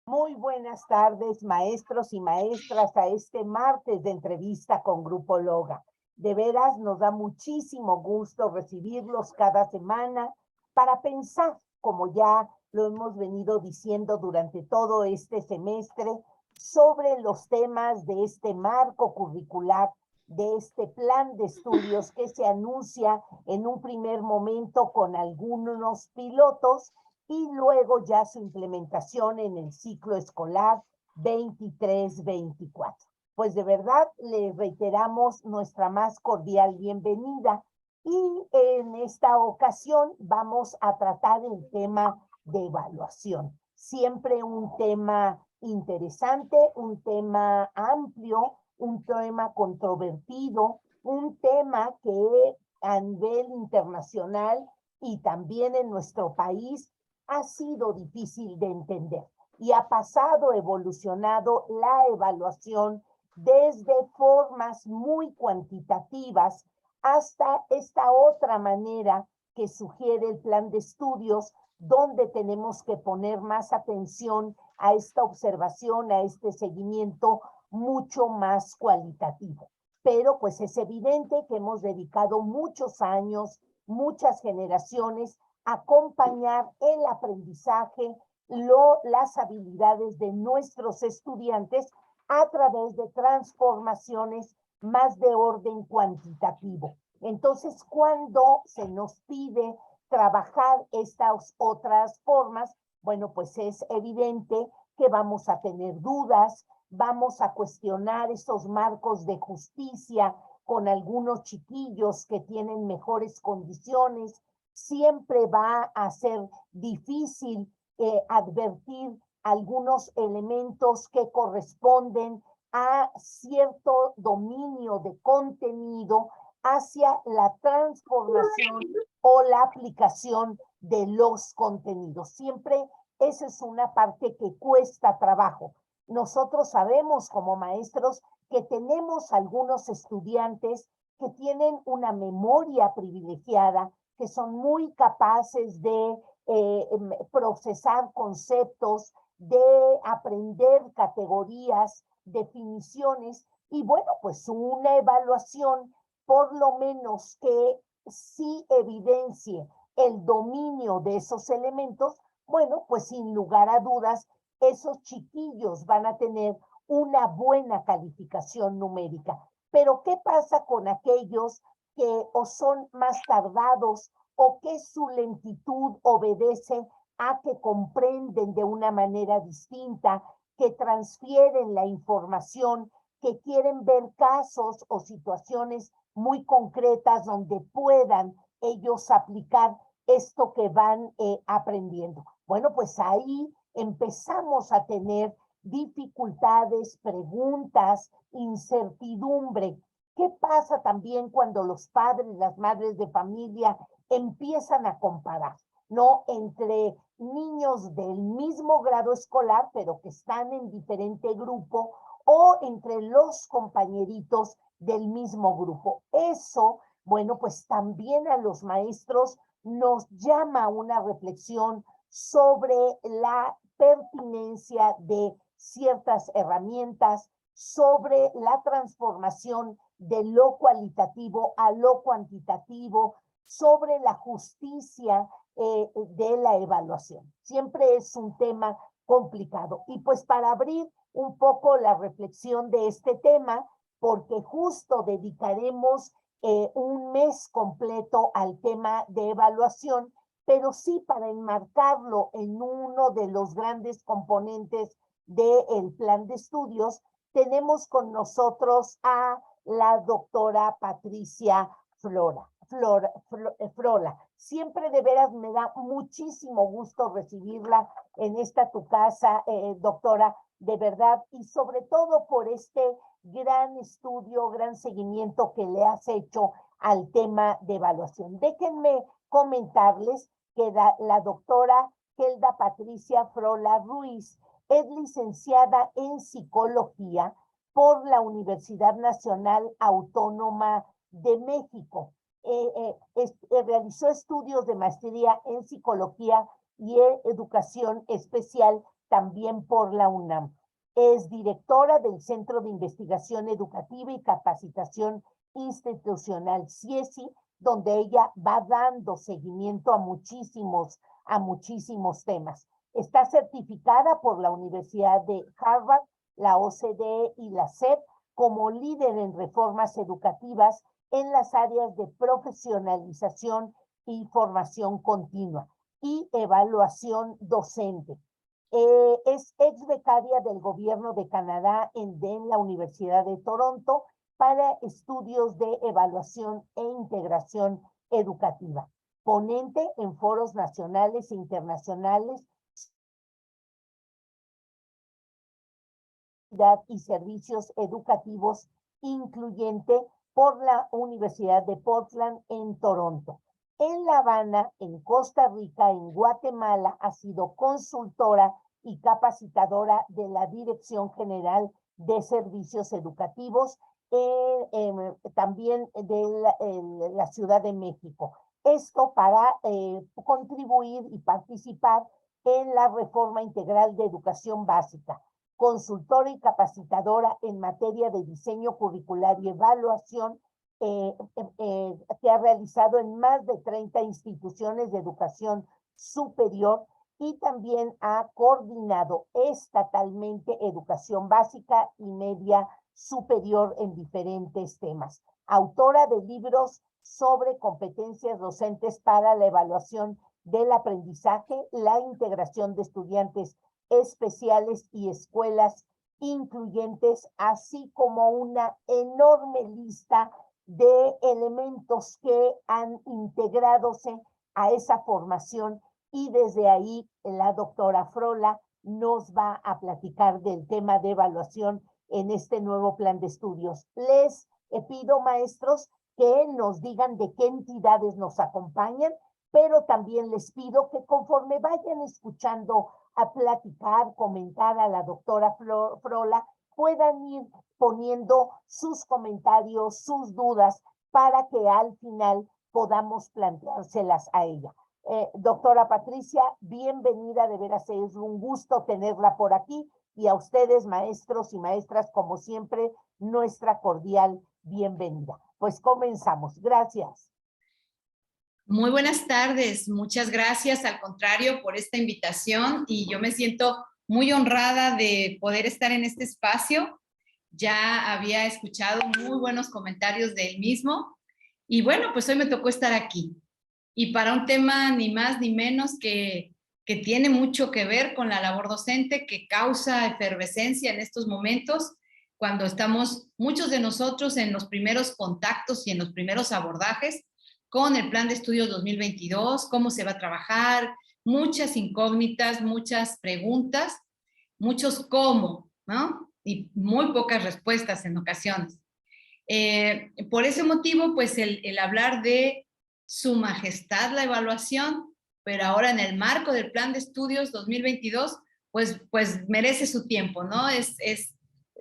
Muy buenas tardes, maestros y maestras, a este martes de entrevista con Grupo Loga. De veras, nos da muchísimo gusto recibirlos cada semana para pensar, como ya lo hemos venido diciendo durante todo este semestre, sobre los temas de este marco curricular, de este plan de estudios que se anuncia en un primer momento con algunos pilotos y luego ya su implementación en el ciclo escolar 23-24. Pues de verdad le reiteramos nuestra más cordial bienvenida y en esta ocasión vamos a tratar el tema de evaluación. Siempre un tema interesante, un tema amplio, un tema controvertido, un tema que a nivel internacional y también en nuestro país ha sido difícil de entender y ha pasado, evolucionado la evaluación desde formas muy cuantitativas hasta esta otra manera que sugiere el plan de estudios, donde tenemos que poner más atención a esta observación, a este seguimiento mucho más cualitativo. Pero pues es evidente que hemos dedicado muchos años, muchas generaciones acompañar el aprendizaje, las habilidades de nuestros estudiantes a través de transformaciones más de orden cuantitativo. Entonces, cuando se nos pide trabajar estas otras formas, bueno, pues es evidente que vamos a tener dudas, vamos a cuestionar esos marcos de justicia con algunos chiquillos que tienen mejores condiciones, siempre va a ser difícil advertir algunos elementos que corresponden a cierto dominio de contenido hacia la transformación o la aplicación de los contenidos. Siempre esa es una parte que cuesta trabajo. Nosotros sabemos como maestros que tenemos algunos estudiantes que tienen una memoria privilegiada, que son muy capaces de procesar conceptos, de aprender categorías, definiciones, y bueno, pues una evaluación por lo menos que sí evidencie el dominio de esos elementos, bueno, pues sin lugar a dudas, esos chiquillos van a tener una buena calificación numérica. Pero ¿qué pasa con aquellos que o son más tardados o que su lentitud obedece a que comprenden de una manera distinta, que transfieren la información, que quieren ver casos o situaciones muy concretas donde puedan ellos aplicar esto que van aprendiendo? Bueno, pues ahí empezamos a tener dificultades, preguntas, incertidumbre. ¿Qué pasa también cuando los padres, las madres de familia empiezan a comparar, ¿no? Entre niños del mismo grado escolar, pero que están en diferente grupo, o entre los compañeritos del mismo grupo. Eso, bueno, pues también a los maestros nos llama a una reflexión sobre la pertinencia de ciertas herramientas, sobre la transformación de lo cualitativo a lo cuantitativo, sobre la justicia de la evaluación. Siempre es un tema complicado. Y pues para abrir un poco la reflexión de este tema, porque justo dedicaremos un mes completo al tema de evaluación, pero sí para enmarcarlo en uno de los grandes componentes del plan de estudios, tenemos con nosotros a la doctora Patricia Frola. Siempre de veras me da muchísimo gusto recibirla en esta tu casa, doctora, de verdad, y sobre todo por este gran estudio, gran seguimiento que le has hecho al tema de evaluación. Déjenme comentarles que la doctora Gelda Patricia Frola Ruiz es licenciada en psicología por la Universidad Nacional Autónoma de México. Realizó estudios de maestría en psicología y educación especial también por la UNAM. Es directora del Centro de Investigación Educativa y Capacitación Institucional, CIESI, donde ella va dando seguimiento a muchísimos temas. Está certificada por la Universidad de Harvard, la OCDE y la SEP como líder en reformas educativas en las áreas de profesionalización y formación continua y evaluación docente. Es ex becaria del gobierno de Canadá en la Universidad de Toronto para estudios de evaluación e integración educativa. Ponente en foros nacionales e internacionales y servicios educativos incluyente por la Universidad de Portland en Toronto. En La Habana, en Costa Rica, en Guatemala, ha sido consultora y capacitadora de la Dirección General de Servicios Educativos, también de la Ciudad de México. Esto para contribuir y participar en la reforma integral de educación básica. Consultora y capacitadora en materia de diseño curricular y evaluación, que ha realizado en más de 30 instituciones de educación superior y también ha coordinado estatalmente educación básica y media superior en diferentes temas. Autora de libros sobre competencias docentes para la evaluación del aprendizaje, la integración de estudiantes especiales y escuelas incluyentes, así como una enorme lista de elementos que han integradose a esa formación, y desde ahí la doctora Frola nos va a platicar del tema de evaluación en este nuevo plan de estudios. Les pido, maestros, que nos digan de qué entidades nos acompañan, pero también les pido que conforme vayan escuchando a platicar, comentar a la doctora Frola, puedan ir poniendo sus comentarios, sus dudas, para que al final podamos planteárselas a ella. Doctora Patricia, bienvenida, de veras es un gusto tenerla por aquí, y a ustedes, maestros y maestras, como siempre, nuestra cordial bienvenida. Pues comenzamos. Gracias. Muy buenas tardes, muchas gracias, al contrario, por esta invitación, y yo me siento muy honrada de poder estar en este espacio. Ya había escuchado muy buenos comentarios del mismo, y bueno, pues hoy me tocó estar aquí. Y para un tema ni más ni menos que tiene mucho que ver con la labor docente, que causa efervescencia en estos momentos, cuando estamos muchos de nosotros en los primeros contactos y en los primeros abordajes con el Plan de Estudios 2022, cómo se va a trabajar, muchas incógnitas, muchas preguntas, muchos cómo, ¿no? Y muy pocas respuestas en ocasiones. Por ese motivo, pues el hablar de Su Majestad la evaluación, pero ahora en el marco del Plan de Estudios 2022, pues merece su tiempo, ¿no?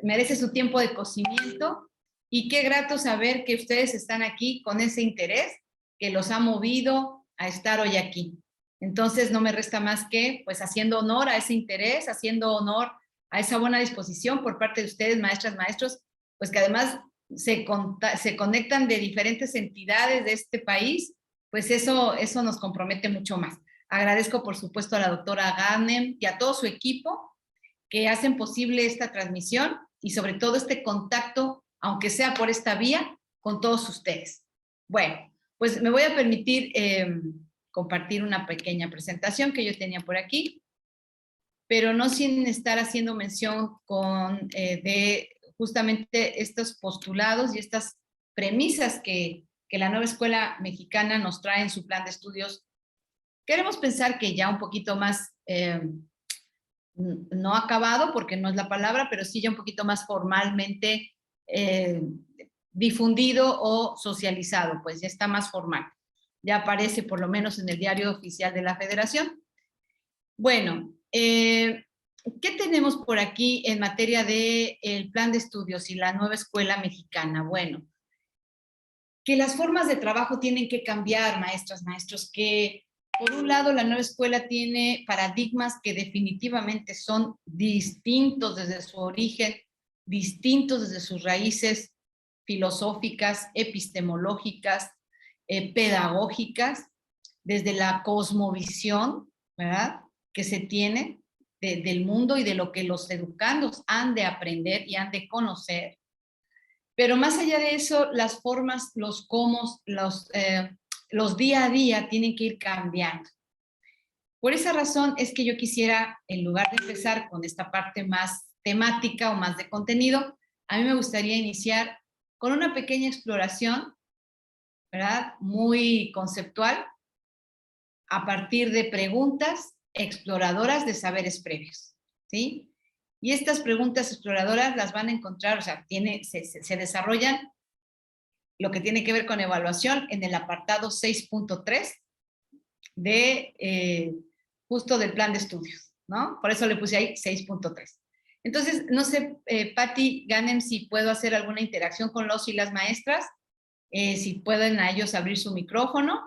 Merece su tiempo de cocimiento, y qué grato saber que ustedes están aquí con ese interés que los ha movido a estar hoy aquí. Entonces no me resta más que, pues, haciendo honor a ese interés, haciendo honor a esa buena disposición por parte de ustedes, maestras, maestros, pues que además se conectan de diferentes entidades de este país, pues eso nos compromete mucho más. Agradezco, por supuesto, a la doctora Ganem y a todo su equipo que hacen posible esta transmisión y sobre todo este contacto, aunque sea por esta vía, con todos ustedes. Bueno, pues me voy a permitir compartir una pequeña presentación que yo tenía por aquí, pero no sin estar haciendo mención de justamente estos postulados y estas premisas que la nueva escuela mexicana nos trae en su plan de estudios. Queremos pensar que ya un poquito más, no acabado, porque no es la palabra, pero sí ya un poquito más formalmente difundido o socializado, pues ya está más formal. Ya aparece por lo menos en el diario oficial de la Federación. Bueno, ¿qué tenemos por aquí en materia del plan de estudios y la nueva escuela mexicana? Bueno, que las formas de trabajo tienen que cambiar, maestras, maestros, que Por un lado, la nueva escuela tiene paradigmas que definitivamente son distintos desde su origen, distintos desde sus raíces filosóficas, epistemológicas, pedagógicas, desde la cosmovisión, ¿verdad?, que se tiene del mundo y de lo que los educandos han de aprender y han de conocer. Pero más allá de eso, las formas, los cómo, los día a día tienen que ir cambiando. Por esa razón es que yo quisiera, en lugar de empezar con esta parte más temática o más de contenido, a mí me gustaría iniciar con una pequeña exploración, ¿verdad?, muy conceptual, a partir de preguntas exploradoras de saberes previos, ¿sí? Y estas preguntas exploradoras las van a encontrar, o sea, se desarrollan lo que tiene que ver con evaluación en el apartado 6.3 de justo del plan de estudios, ¿no? Por eso le puse ahí 6.3. Entonces, no sé, Patti Ganem, si puedo hacer alguna interacción con los y las maestras, si pueden a ellos abrir su micrófono.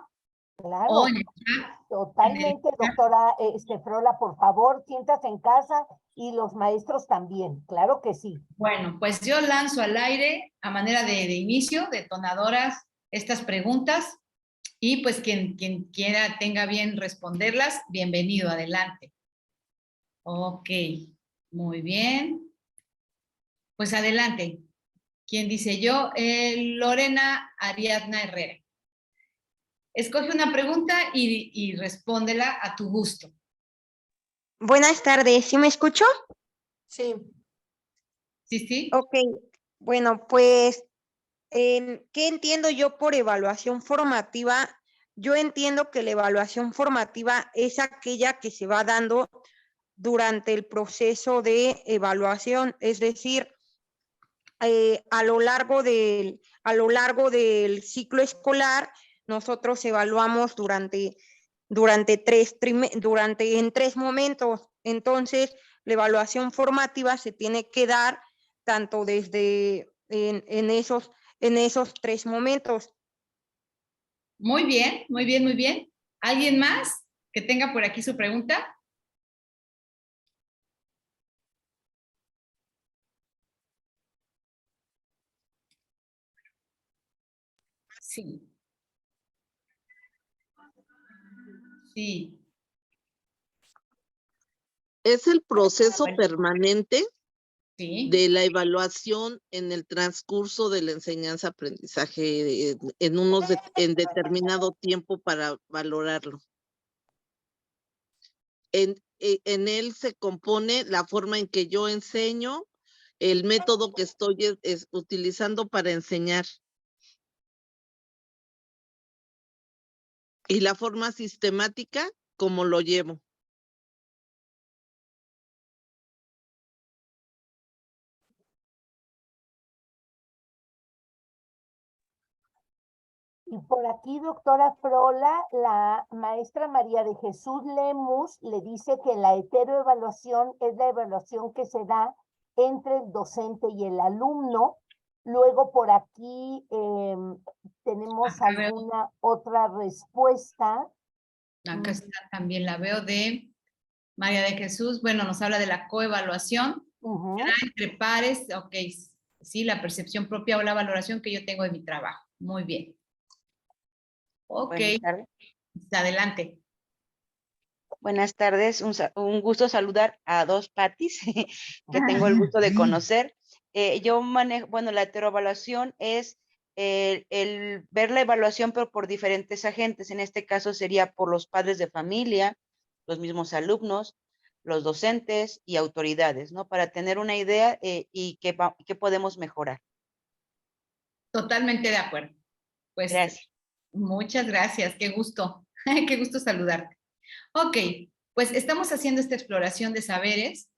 Claro, O en el chat, totalmente, doctora Frola, por favor, siéntase en casa y los maestros también, claro que sí. Bueno, pues yo lanzo al aire a manera de inicio, detonadoras, estas preguntas y pues quien quiera tenga bien responderlas, bienvenido, adelante. Ok, muy bien. Pues adelante. ¿Quién dice yo? Lorena Ariadna Herrera. Escoge una pregunta y respóndela a tu gusto. Buenas tardes, ¿sí me escucho? Sí. ¿Sí, sí? Ok, bueno, pues, ¿qué entiendo yo por evaluación formativa? Yo entiendo que la evaluación formativa es aquella que se va dando durante el proceso de evaluación, es decir, a lo largo del ciclo escolar, nosotros evaluamos en tres momentos. Entonces, la evaluación formativa se tiene que dar tanto desde en esos tres momentos. Muy bien, muy bien, muy bien. ¿Alguien más que tenga por aquí su pregunta? Sí. Sí. Es el proceso permanente Sí. de la evaluación en el transcurso de la enseñanza-aprendizaje en determinado tiempo para valorarlo. En él se compone la forma en que yo enseño, el método que estoy utilizando para enseñar y la forma sistemática como lo llevo. Y por aquí, doctora Frola, la maestra María de Jesús Lemus le dice que la heteroevaluación es la evaluación que se da entre el docente y el alumno. Luego por aquí tenemos alguna otra respuesta. Acá está también, la veo de María de Jesús. Bueno, nos habla de la coevaluación. Entre pares, ok, sí, la percepción propia o la valoración que yo tengo de mi trabajo. Muy bien. Ok, adelante. Buenas tardes, un gusto saludar a dos Patis que tengo el gusto de conocer. Yo manejo, bueno, la heteroevaluación es el ver la evaluación pero por diferentes agentes. En este caso sería por los padres de familia, los mismos alumnos, los docentes y autoridades, ¿no? Para tener una idea y qué podemos mejorar. Totalmente de acuerdo. Pues gracias. Muchas gracias, qué gusto, qué gusto saludarte. Ok, pues estamos haciendo esta exploración de saberes.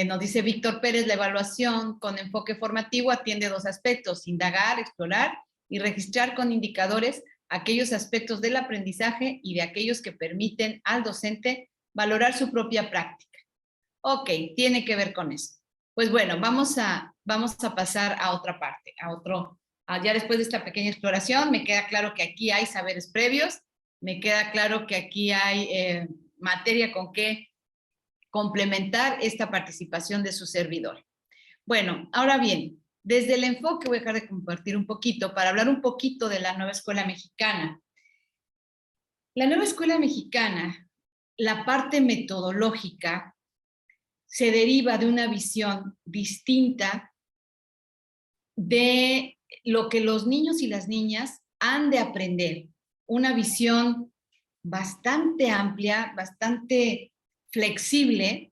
Nos dice Víctor Pérez, la evaluación con enfoque formativo atiende dos aspectos: indagar, explorar y registrar con indicadores aquellos aspectos del aprendizaje y de aquellos que permiten al docente valorar su propia práctica. Ok, tiene que ver con eso. Pues bueno, vamos a pasar a otra parte, ya después de esta pequeña exploración, me queda claro que aquí hay saberes previos, Me queda claro que aquí hay materia con que complementar esta participación de su servidor. Bueno, ahora bien, desde el enfoque voy a dejar de compartir un poquito para hablar un poquito de la nueva escuela mexicana. La nueva escuela mexicana, la parte metodológica, se deriva de una visión distinta de lo que los niños y las niñas han de aprender. Una visión bastante amplia, bastante flexible.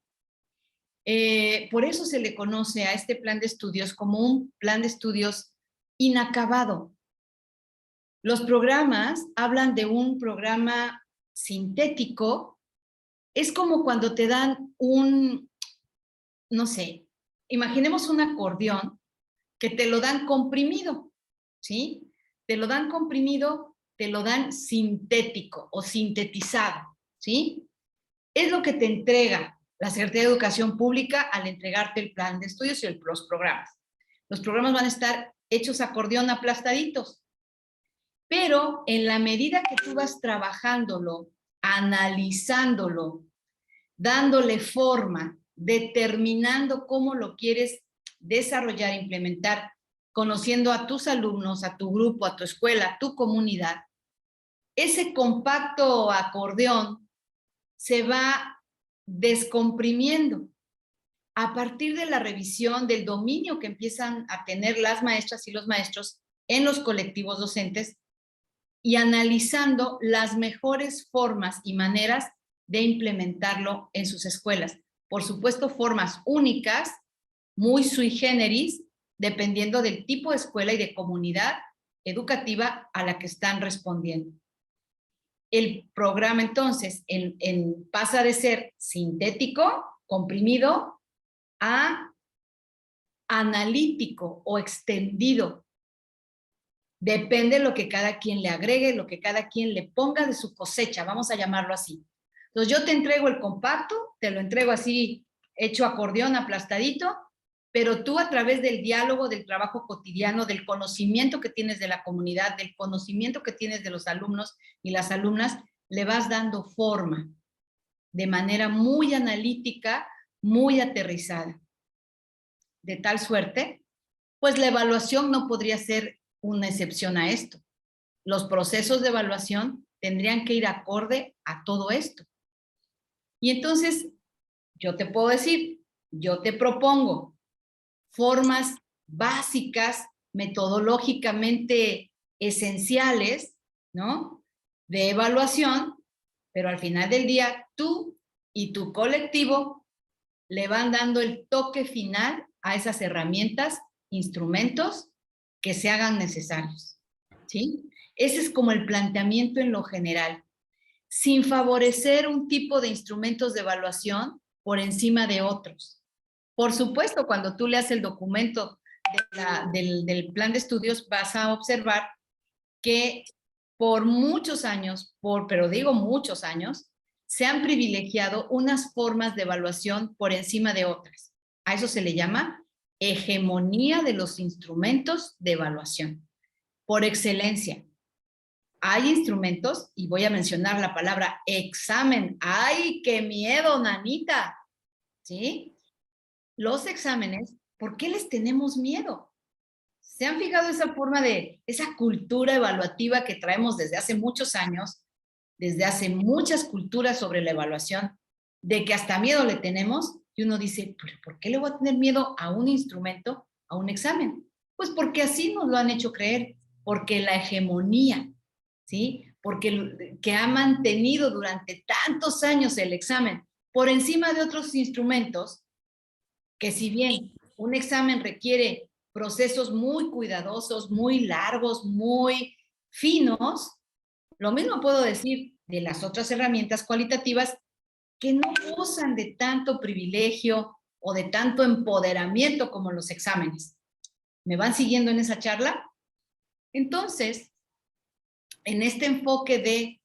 Por eso se le conoce a este plan de estudios como un plan de estudios inacabado. Los programas hablan de un programa sintético. Es como cuando te dan no sé, imaginemos un acordeón que te lo dan comprimido, ¿sí? Te lo dan comprimido, te lo dan sintético o sintetizado, ¿sí? Es lo que te entrega la Secretaría de Educación Pública al entregarte el plan de estudios y los programas. Los programas van a estar hechos acordeón aplastaditos, pero en la medida que tú vas trabajándolo, analizándolo, dándole forma, determinando cómo lo quieres desarrollar, implementar, conociendo a tus alumnos, a tu grupo, a tu escuela, a tu comunidad, ese compacto acordeón se va descomprimiendo a partir de la revisión del dominio que empiezan a tener las maestras y los maestros en los colectivos docentes y analizando las mejores formas y maneras de implementarlo en sus escuelas. Por supuesto, formas únicas, muy sui generis, dependiendo del tipo de escuela y de comunidad educativa a la que están respondiendo. El programa entonces pasa de ser sintético, comprimido, a analítico o extendido. Depende de lo que cada quien le agregue, lo que cada quien le ponga de su cosecha, vamos a llamarlo así. Entonces yo te entrego el compacto, te lo entrego así, hecho acordeón, aplastadito, pero tú a través del diálogo, del trabajo cotidiano, del conocimiento que tienes de la comunidad, del conocimiento que tienes de los alumnos y las alumnas, le vas dando forma de manera muy analítica, muy aterrizada. De tal suerte, pues la evaluación no podría ser una excepción a esto. Los procesos de evaluación tendrían que ir acorde a todo esto. Y entonces, yo te puedo decir, yo te propongo formas básicas, metodológicamente esenciales, ¿no? De evaluación, pero al final del día, tú y tu colectivo le van dando el toque final a esas herramientas, instrumentos que se hagan necesarios, ¿sí? Ese es como el planteamiento en lo general, sin favorecer un tipo de instrumentos de evaluación por encima de otros. Por supuesto, cuando tú leas el documento del plan de estudios, vas a observar que por muchos años, pero digo muchos años, se han privilegiado unas formas de evaluación por encima de otras. A eso se le llama hegemonía de los instrumentos de evaluación. Por excelencia, hay instrumentos, y voy a mencionar la palabra examen. ¡Ay, qué miedo, nanita! ¿Sí? Los exámenes, ¿por qué les tenemos miedo? ¿Se han fijado esa forma esa cultura evaluativa que traemos desde hace muchos años, desde hace muchas culturas sobre la evaluación, de que hasta miedo le tenemos? Y uno dice, ¿por qué le voy a tener miedo a un instrumento, a un examen? Pues porque así nos lo han hecho creer, porque la hegemonía, ¿sí? Porque que ha mantenido durante tantos años el examen por encima de otros instrumentos, que si bien un examen requiere procesos muy cuidadosos, muy largos, muy finos, lo mismo puedo decir de las otras herramientas cualitativas que no gozan de tanto privilegio o de tanto empoderamiento como los exámenes. ¿Me van siguiendo en esa charla? Entonces, en este enfoque de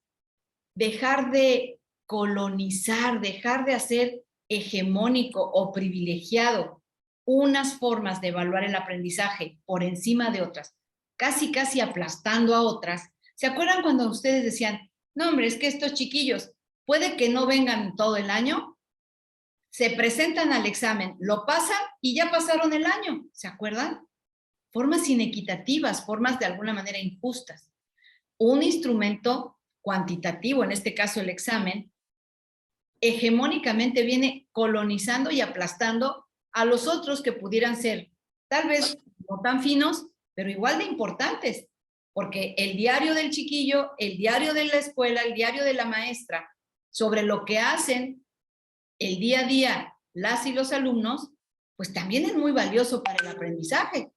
dejar de colonizar, dejar de hacer hegemónico o privilegiado unas formas de evaluar el aprendizaje por encima de otras, casi aplastando a otras. ¿Se acuerdan cuando ustedes decían, No, hombre, es que estos chiquillos puede que no vengan todo el año, se presentan al examen, lo pasan y ya pasaron el año, ¿se acuerdan? Formas inequitativas, formas de alguna manera injustas. Un instrumento cuantitativo, en este caso el examen, hegemónicamente viene colonizando y aplastando a los otros que pudieran ser tal vez no tan finos, pero igual de importantes, porque el diario del chiquillo, el diario de la escuela, el diario de la maestra, sobre lo que hacen el día a día las y los alumnos, pues también es muy valioso para el aprendizaje.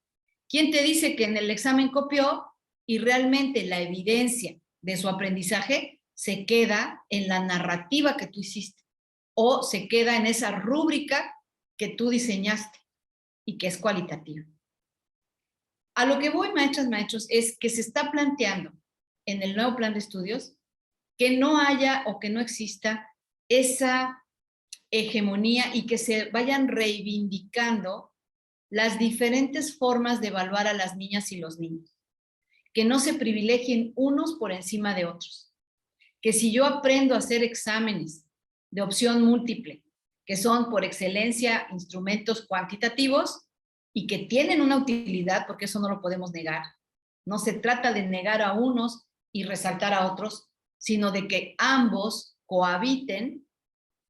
¿Quién te dice que en el examen copió y realmente la evidencia de su aprendizaje se queda en la narrativa que tú hiciste o se queda en esa rúbrica que tú diseñaste y que es cualitativa? A lo que voy, maestras, maestros, es que se está planteando en el nuevo plan de estudios que no haya o que no exista esa hegemonía y que se vayan reivindicando las diferentes formas de evaluar a las niñas y los niños. Que no se privilegien unos por encima de otros. Que si yo aprendo a hacer exámenes de opción múltiple, que son por excelencia instrumentos cuantitativos y que tienen una utilidad, porque eso no lo podemos negar. No se trata de negar a unos y resaltar a otros, sino de que ambos cohabiten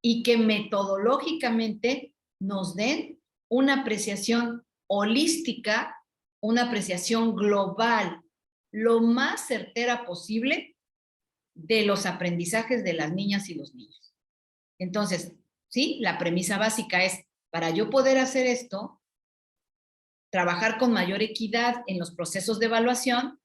y que metodológicamente nos den una apreciación holística, una apreciación global, lo más certera posible de los aprendizajes de las niñas y los niños. Entonces, sí, la premisa básica es, para yo poder hacer esto, trabajar con mayor equidad en los procesos de evaluación,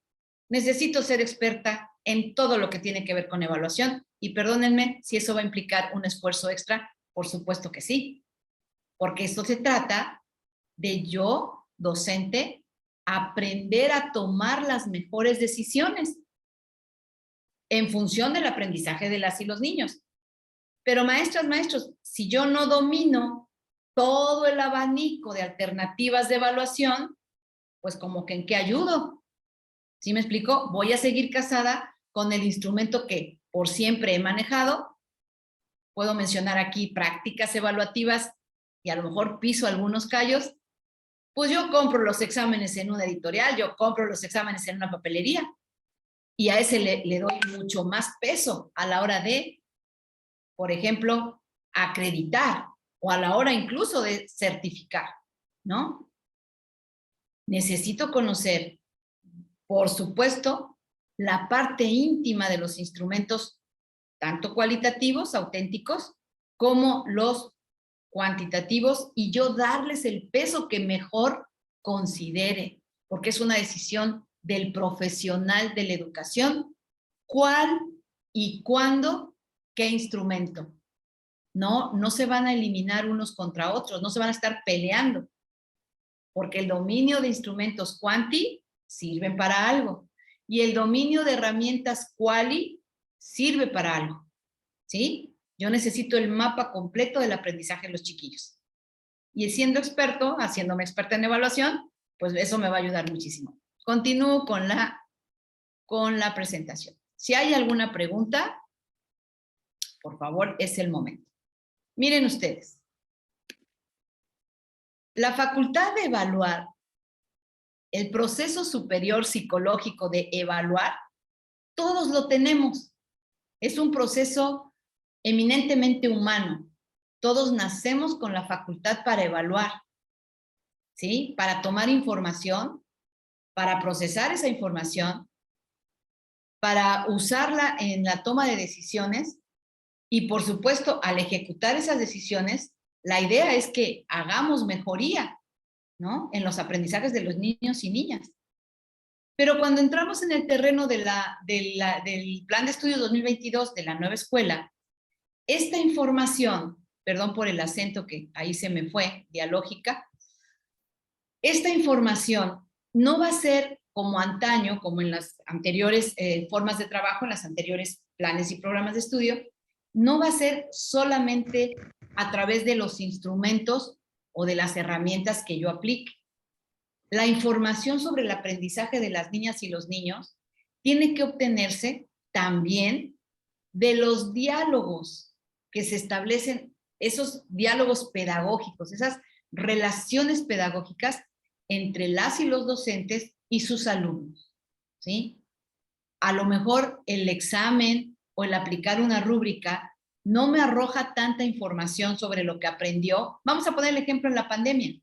necesito ser experta en todo lo que tiene que ver con evaluación. Y perdónenme si eso va a implicar un esfuerzo extra, por supuesto que sí. Porque esto se trata de yo, docente, aprender a tomar las mejores decisiones en función del aprendizaje de las y los niños. Pero maestras, maestros, si yo no domino todo el abanico de alternativas de evaluación, pues como que ¿en qué ayudo? ¿Sí me explico? Voy a seguir casada con el instrumento que por siempre he manejado. Puedo mencionar aquí prácticas evaluativas y a lo mejor piso algunos callos. Pues yo compro los exámenes en una editorial, yo compro los exámenes en una papelería y a ese le doy mucho más peso a la hora de, por ejemplo, acreditar o a la hora incluso de certificar, ¿no? Necesito conocer, por supuesto, la parte íntima de los instrumentos, tanto cualitativos, auténticos, como los cuantitativos, y yo darles el peso que mejor considere, porque es una decisión del profesional de la educación, cuál y cuándo, qué instrumento. No se van a eliminar unos contra otros, no se van a estar peleando, porque el dominio de instrumentos cuanti sirven para algo y el dominio de herramientas quali sirve para algo, ¿sí? Yo necesito el mapa completo del aprendizaje de los chiquillos. Y siendo experto, haciéndome experta en evaluación, pues eso me va a ayudar muchísimo. Continúo con la presentación. Si hay alguna pregunta, por favor, es el momento. Miren ustedes. La facultad de evaluar, el proceso superior psicológico de evaluar, todos lo tenemos. Es un proceso eminentemente humano. Todos nacemos con la facultad para evaluar, ¿sí? Para tomar información, para procesar esa información, para usarla en la toma de decisiones y, por supuesto, al ejecutar esas decisiones, la idea es que hagamos mejoría, ¿no? En los aprendizajes de los niños y niñas. Pero cuando entramos en el terreno del Plan de Estudios 2022 de la nueva escuela, esta información, perdón por el acento que ahí se me fue, dialógica, esta información no va a ser como antaño, como en las anteriores formas de trabajo, en los anteriores planes y programas de estudio, no va a ser solamente a través de los instrumentos o de las herramientas que yo aplique. La información sobre el aprendizaje de las niñas y los niños tiene que obtenerse también de los diálogos que se establecen, esos diálogos pedagógicos, esas relaciones pedagógicas entre las y los docentes y sus alumnos, ¿sí? A lo mejor el examen o el aplicar una rúbrica no me arroja tanta información sobre lo que aprendió. Vamos a poner el ejemplo en la pandemia.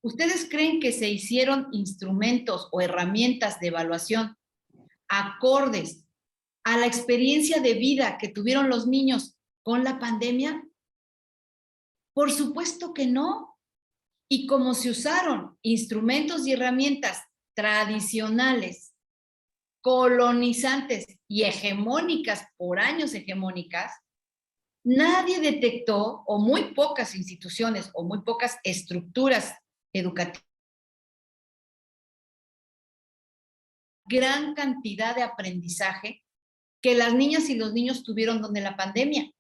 ¿Ustedes creen que se hicieron instrumentos o herramientas de evaluación acordes a la experiencia de vida que tuvieron los niños con la pandemia? Por supuesto que no. Y como se usaron instrumentos y herramientas tradicionales, colonizantes y hegemónicas por años hegemónicas, nadie detectó, o muy pocas instituciones o muy pocas estructuras educativas, gran cantidad de aprendizaje que las niñas y los niños tuvieron durante la pandemia.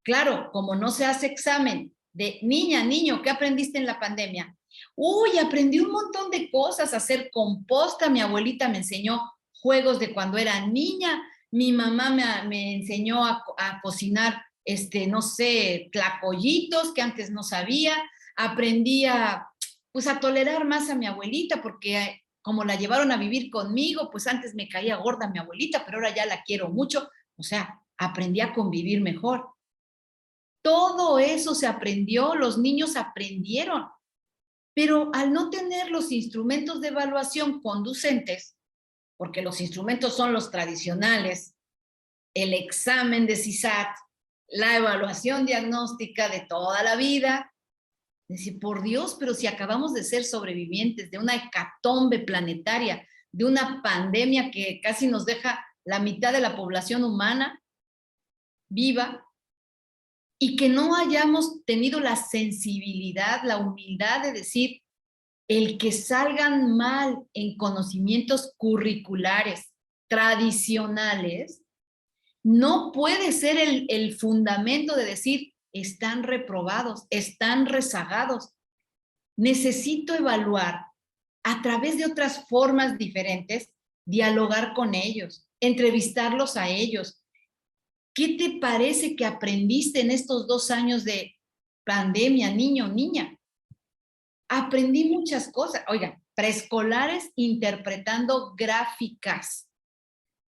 Claro, como no se hace examen de niña, niño, ¿qué aprendiste en la pandemia? Uy, aprendí un montón de cosas, a hacer composta, mi abuelita me enseñó juegos de cuando era niña, mi mamá me enseñó a cocinar, no sé, tlacoyitos que antes no sabía, aprendí pues a tolerar más a mi abuelita porque como la llevaron a vivir conmigo, pues antes me caía gorda mi abuelita, pero ahora ya la quiero mucho, o sea, aprendí a convivir mejor. Todo eso se aprendió, los niños aprendieron, pero al no tener los instrumentos de evaluación conducentes, porque los instrumentos son los tradicionales, el examen de CISAT, la evaluación diagnóstica de toda la vida, decir, por Dios, pero si acabamos de ser sobrevivientes de una hecatombe planetaria, de una pandemia que casi nos deja la mitad de la población humana viva, y que no hayamos tenido la sensibilidad, la humildad de decir, el que salgan mal en conocimientos curriculares tradicionales, no puede ser el fundamento de decir, están reprobados, están rezagados. Necesito evaluar a través de otras formas diferentes, dialogar con ellos, entrevistarlos a ellos. ¿Qué te parece que aprendiste en estos 2 años de pandemia, niño, niña? Aprendí muchas cosas. Oigan, preescolares interpretando gráficas.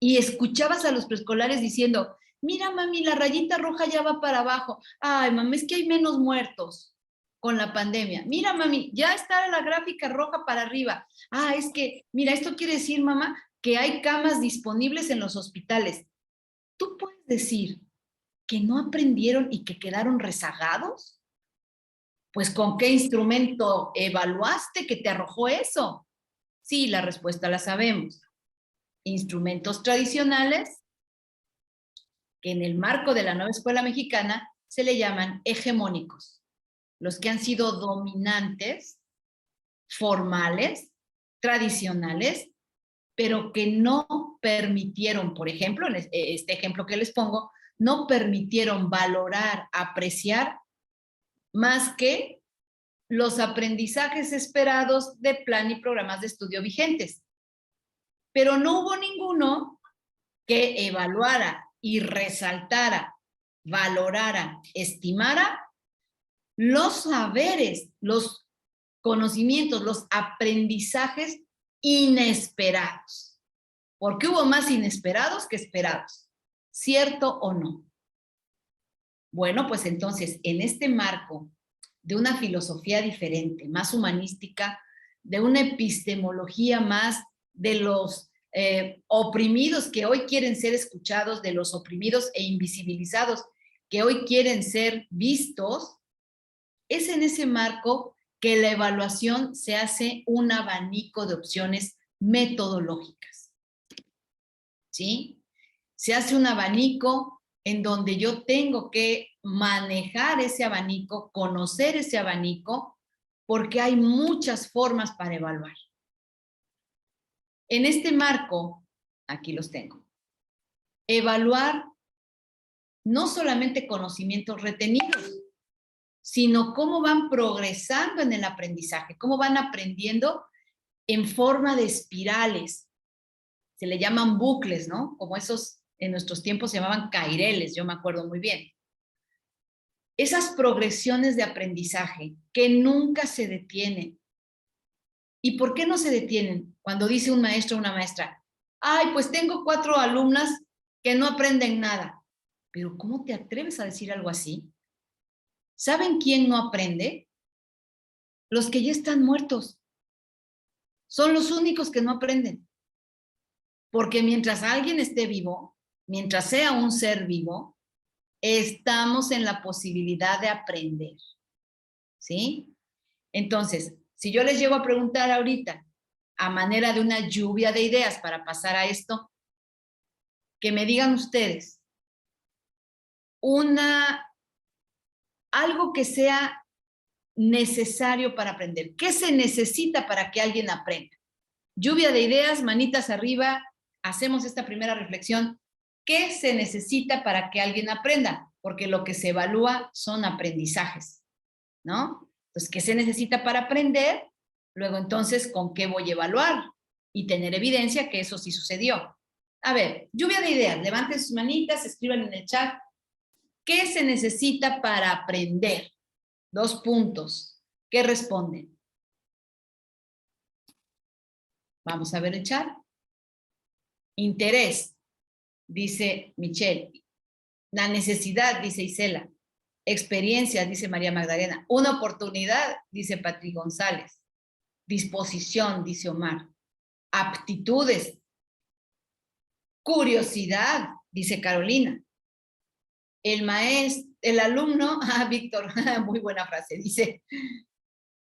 Y escuchabas a los preescolares diciendo, mira, mami, la rayita roja ya va para abajo. Ay, mami, es que hay menos muertos con la pandemia. Mira, mami, ya está la gráfica roja para arriba. Ah, es que, mira, esto quiere decir, mamá, que hay camas disponibles en los hospitales. ¿Tú puedes decir que no aprendieron y que quedaron rezagados? Pues, ¿con qué instrumento evaluaste que te arrojó eso? Sí, la respuesta la sabemos. Instrumentos tradicionales que en el marco de la nueva escuela mexicana se le llaman hegemónicos, los que han sido dominantes, formales, tradicionales, pero que no permitieron, por ejemplo, en este ejemplo que les pongo, no permitieron valorar, apreciar más que los aprendizajes esperados de plan y programas de estudio vigentes. Pero no hubo ninguno que evaluara y resaltara, valorara, estimara los saberes, los conocimientos, los aprendizajes inesperados. Porque hubo más inesperados que esperados. ¿Cierto o no? Bueno, pues entonces, en este marco de una filosofía diferente, más humanística, de una epistemología más de los oprimidos que hoy quieren ser escuchados, de los oprimidos e invisibilizados que hoy quieren ser vistos, es en ese marco que la evaluación se hace un abanico de opciones metodológicas. ¿Sí? Se hace un abanico en donde yo tengo que manejar ese abanico, conocer ese abanico, porque hay muchas formas para evaluar. En este marco, aquí los tengo, evaluar no solamente conocimientos retenidos, sino cómo van progresando en el aprendizaje, cómo van aprendiendo en forma de espirales. Se le llaman bucles, ¿no? Como esos en nuestros tiempos se llamaban caireles, yo me acuerdo muy bien. Esas progresiones de aprendizaje que nunca se detienen. ¿Y por qué no se detienen? Cuando dice un maestro o una maestra, ay, pues tengo 4 alumnas que no aprenden nada. Pero ¿cómo te atreves a decir algo así? ¿Saben quién no aprende? Los que ya están muertos. Son los únicos que no aprenden. Porque mientras alguien esté vivo, mientras sea un ser vivo, estamos en la posibilidad de aprender. ¿Sí? Entonces, si yo les llego a preguntar ahorita, a manera de una lluvia de ideas para pasar a esto, que me digan ustedes algo que sea necesario para aprender. ¿Qué se necesita para que alguien aprenda? Lluvia de ideas, manitas arriba, hacemos esta primera reflexión. ¿Qué se necesita para que alguien aprenda? Porque lo que se evalúa son aprendizajes, ¿no? Entonces, ¿qué se necesita para aprender? Luego, entonces, ¿con qué voy a evaluar? Y tener evidencia que eso sí sucedió. A ver, lluvia de ideas. Levanten sus manitas, escriban en el chat. ¿Qué se necesita para aprender? 2 puntos. ¿Qué responden? Vamos a ver el chat. Interés, dice Michelle. La necesidad, dice Isela. Experiencia, dice María Magdalena. Una oportunidad, dice Patri González. Disposición, dice Omar. Aptitudes. Curiosidad, dice Carolina. El alumno, Víctor, muy buena frase, dice,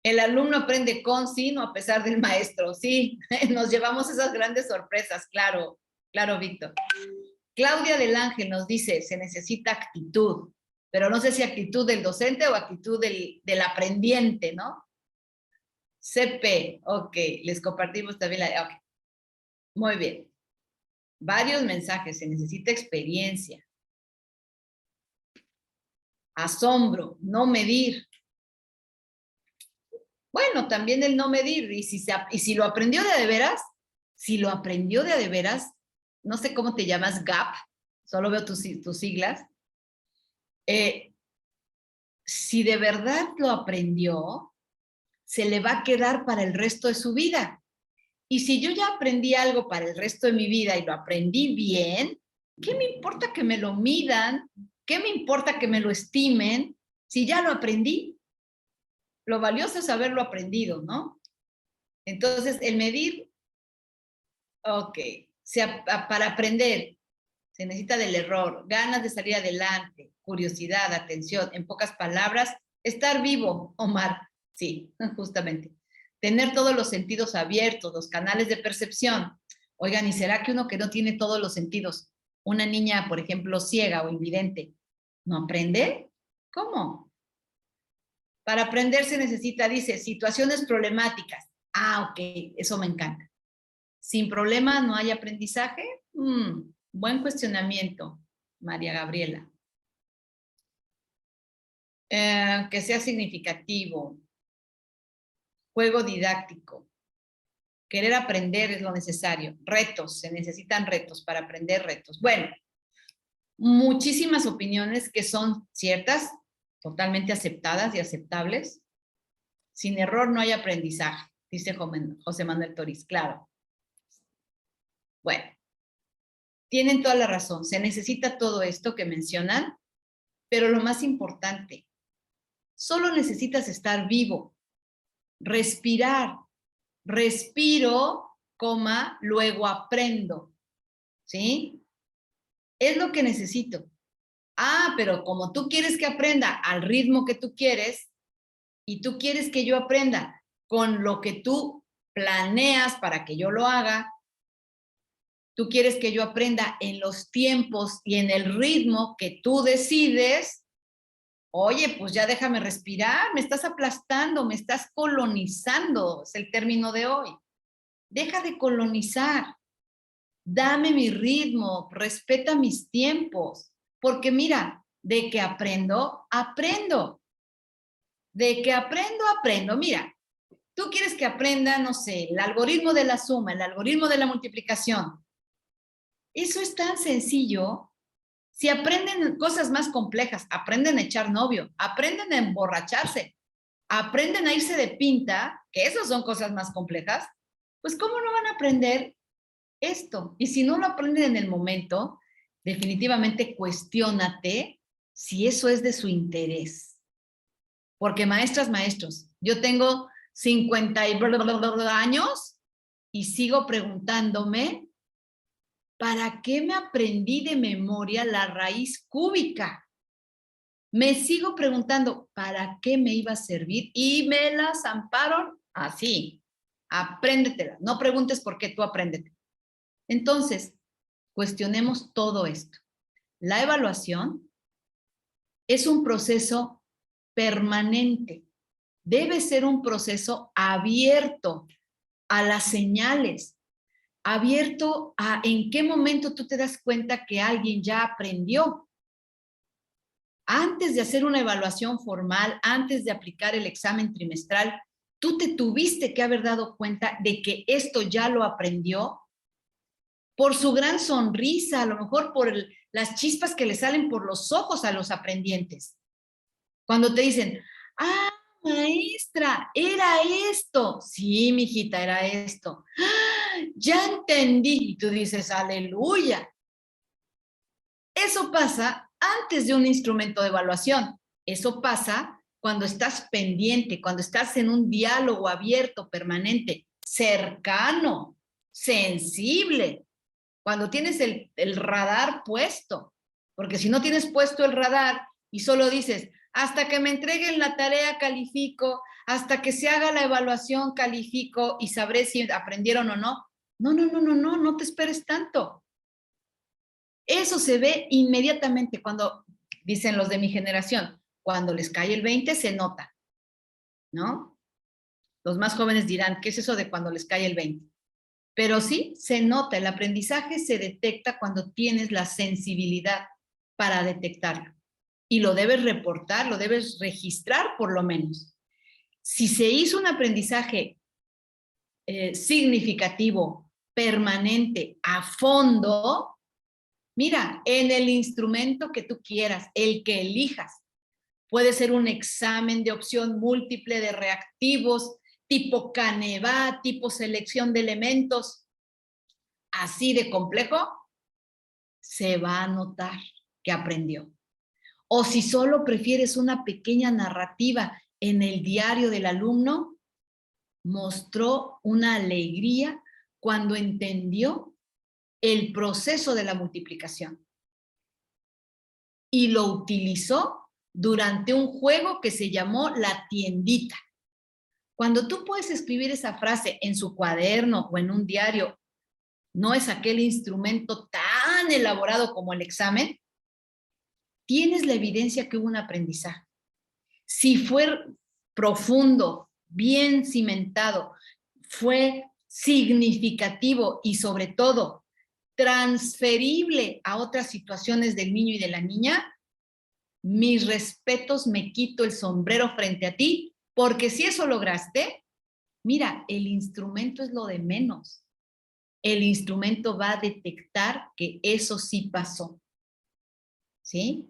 el alumno aprende con, sin o a pesar del maestro. Sí, nos llevamos esas grandes sorpresas, claro, claro, Víctor. Claudia del Ángel nos dice, se necesita actitud, pero no sé si actitud del docente o actitud del aprendiente, ¿no? CP, ok, les compartimos también la... Okay. Muy bien. Varios mensajes, se necesita experiencia. Asombro, no medir. Bueno, también el no medir, y si lo aprendió de veras, si lo aprendió de veras, no sé cómo te llamas, GAP, solo veo tus siglas, si de verdad lo aprendió, se le va a quedar para el resto de su vida. Y si yo ya aprendí algo para el resto de mi vida y lo aprendí bien, ¿qué me importa que me lo midan? ¿Qué me importa que me lo estimen? Si ya lo aprendí, lo valioso es haberlo aprendido, ¿no? Entonces, el medir, ok, para aprender se necesita del error, ganas de salir adelante, curiosidad, atención, en pocas palabras, estar vivo, Omar, sí, justamente. Tener todos los sentidos abiertos, los canales de percepción. Oigan, ¿y será que uno que no tiene todos los sentidos, una niña, por ejemplo, ciega o invidente, no aprende? ¿Cómo? Para aprender se necesita, dice, situaciones problemáticas. Ah, ok, eso me encanta. ¿Sin problema no hay aprendizaje? Buen cuestionamiento, María Gabriela. Que sea significativo. Juego didáctico. Querer aprender es lo necesario. Retos, se necesitan retos para aprender retos. Bueno, muchísimas opiniones que son ciertas, totalmente aceptadas y aceptables. Sin error no hay aprendizaje, dice José Manuel Toriz, claro. Bueno, tienen toda la razón, se necesita todo esto que mencionan, pero lo más importante, solo necesitas estar vivo, respirar, respiro, coma, luego aprendo, ¿sí? Es lo que necesito. Ah, pero como tú quieres que aprenda al ritmo que tú quieres y tú quieres que yo aprenda con lo que tú planeas para que yo lo haga, tú quieres que yo aprenda en los tiempos y en el ritmo que tú decides, oye, pues ya déjame respirar, me estás aplastando, me estás colonizando, es el término de hoy. Deja de colonizar, dame mi ritmo, respeta mis tiempos, porque mira, de que aprendo, aprendo. De que aprendo, aprendo. Mira, tú quieres que aprenda, no sé, el algoritmo de la suma, el algoritmo de la multiplicación. Eso es tan sencillo. Si aprenden cosas más complejas, aprenden a echar novio, aprenden a emborracharse, aprenden a irse de pinta, que esas son cosas más complejas, pues ¿cómo no van a aprender esto? Y si no lo aprenden en el momento, definitivamente cuestiónate si eso es de su interés. Porque maestras, maestros, yo tengo 50 y años y sigo preguntándome, ¿para qué me aprendí de memoria la raíz cúbica? Me sigo preguntando, ¿para qué me iba a servir? Y me la zamparon así. Apréndetela. No preguntes por qué, tú apréndete. Entonces, cuestionemos todo esto. La evaluación es un proceso permanente. Debe ser un proceso abierto a las señales, abierto a en qué momento tú te das cuenta que alguien ya aprendió. Antes de hacer una evaluación formal, antes de aplicar el examen trimestral, tú te tuviste que haber dado cuenta de que esto ya lo aprendió por su gran sonrisa, a lo mejor por las chispas que le salen por los ojos a los aprendientes. Cuando te dicen, ah, maestra, era esto. Sí, mijita, era esto. ¡Ah, ya entendí! Y tú dices, aleluya. Eso pasa antes de un instrumento de evaluación. Eso pasa cuando estás pendiente, cuando estás en un diálogo abierto, permanente, cercano, sensible, cuando tienes el radar puesto. Porque si no tienes puesto el radar y solo dices, hasta que me entreguen la tarea califico, hasta que se haga la evaluación califico y sabré si aprendieron o no. No te esperes tanto. Eso se ve inmediatamente cuando, dicen los de mi generación, cuando les cae el 20 se nota, ¿no? Los más jóvenes dirán, ¿qué es eso de cuando les cae el 20? Pero sí, se nota, el aprendizaje se detecta cuando tienes la sensibilidad para detectarlo. Y lo debes reportar, lo debes registrar por lo menos. Si se hizo un aprendizaje significativo, permanente, a fondo, mira, en el instrumento que tú quieras, el que elijas, puede ser un examen de opción múltiple de reactivos, tipo Canevá, tipo selección de elementos, así de complejo, se va a notar que aprendió. O si solo prefieres una pequeña narrativa en el diario del alumno, mostró una alegría cuando entendió el proceso de la multiplicación y lo utilizó durante un juego que se llamó La Tiendita. Cuando tú puedes escribir esa frase en su cuaderno o en un diario, no es aquel instrumento tan elaborado como el examen, tienes la evidencia que hubo un aprendizaje. Si fue profundo, bien cimentado, fue significativo y sobre todo transferible a otras situaciones del niño y de la niña, mis respetos, me quito el sombrero frente a ti, porque si eso lograste, mira, el instrumento es lo de menos. El instrumento va a detectar que eso sí pasó. ¿Sí?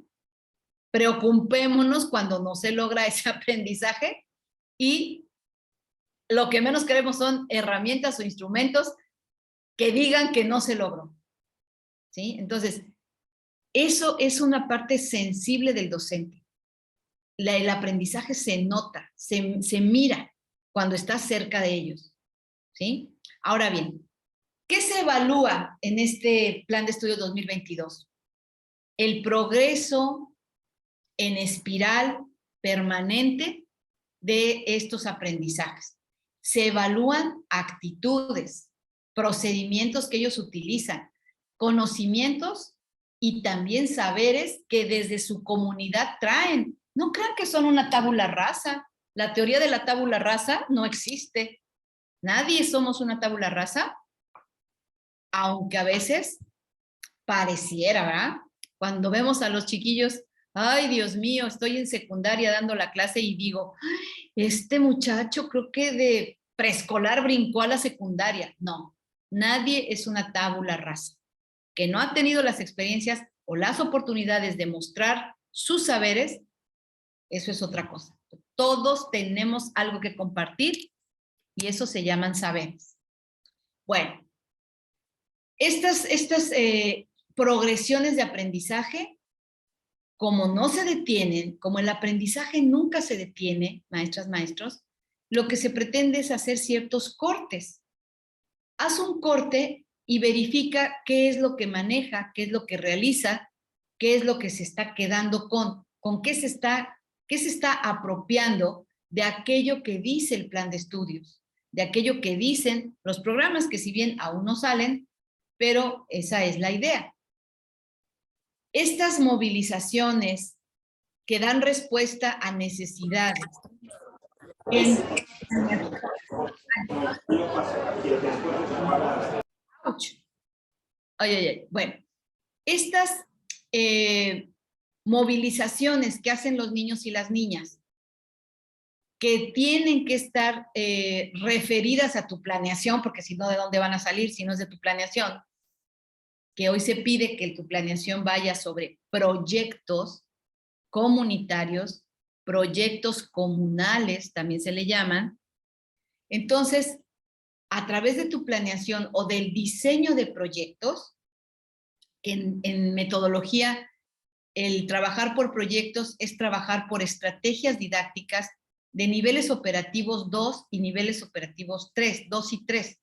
Preocupémonos cuando no se logra ese aprendizaje y lo que menos queremos son herramientas o instrumentos que digan que no se logró. ¿Sí? Entonces, eso es una parte sensible del docente. El aprendizaje se nota, se mira cuando estás cerca de ellos. ¿Sí? Ahora bien, ¿qué se evalúa en este Plan de Estudios 2022? El progreso en espiral permanente de estos aprendizajes. Se evalúan actitudes, procedimientos que ellos utilizan, conocimientos y también saberes que desde su comunidad traen. No crean que son una tabula rasa. La teoría de la tabula rasa no existe. Nadie somos una tabula rasa, aunque a veces pareciera, ¿verdad? Cuando vemos a los chiquillos, ay, Dios mío, estoy en secundaria dando la clase y digo, este muchacho creo que de preescolar brincó a la secundaria. No, nadie es una tabula rasa. que no ha tenido las experiencias o las oportunidades de mostrar sus saberes, eso es otra cosa. Todos tenemos algo que compartir y eso se llaman saberes. Bueno, estas progresiones de aprendizaje, como no se detienen, como el aprendizaje nunca se detiene, maestras, maestros, lo que se pretende es hacer ciertos cortes. Haz un corte y verifica qué es lo que maneja, qué es lo que realiza, qué es lo que se está quedando con qué se está apropiando de aquello que dice el plan de estudios, de aquello que dicen los programas, que si bien aún no salen, pero esa es la idea. Estas movilizaciones que dan respuesta a necesidades. Bueno, estas movilizaciones que hacen los niños y las niñas, que tienen que estar referidas a tu planeación, porque si no, ¿de dónde van a salir si no es de tu planeación? Que hoy se pide que tu planeación vaya sobre proyectos comunitarios, proyectos comunales, también se le llaman. Entonces, a través de tu planeación o del diseño de proyectos, que en metodología, el trabajar por proyectos es trabajar por estrategias didácticas de niveles operativos 2 y niveles operativos 3, 2 y 3,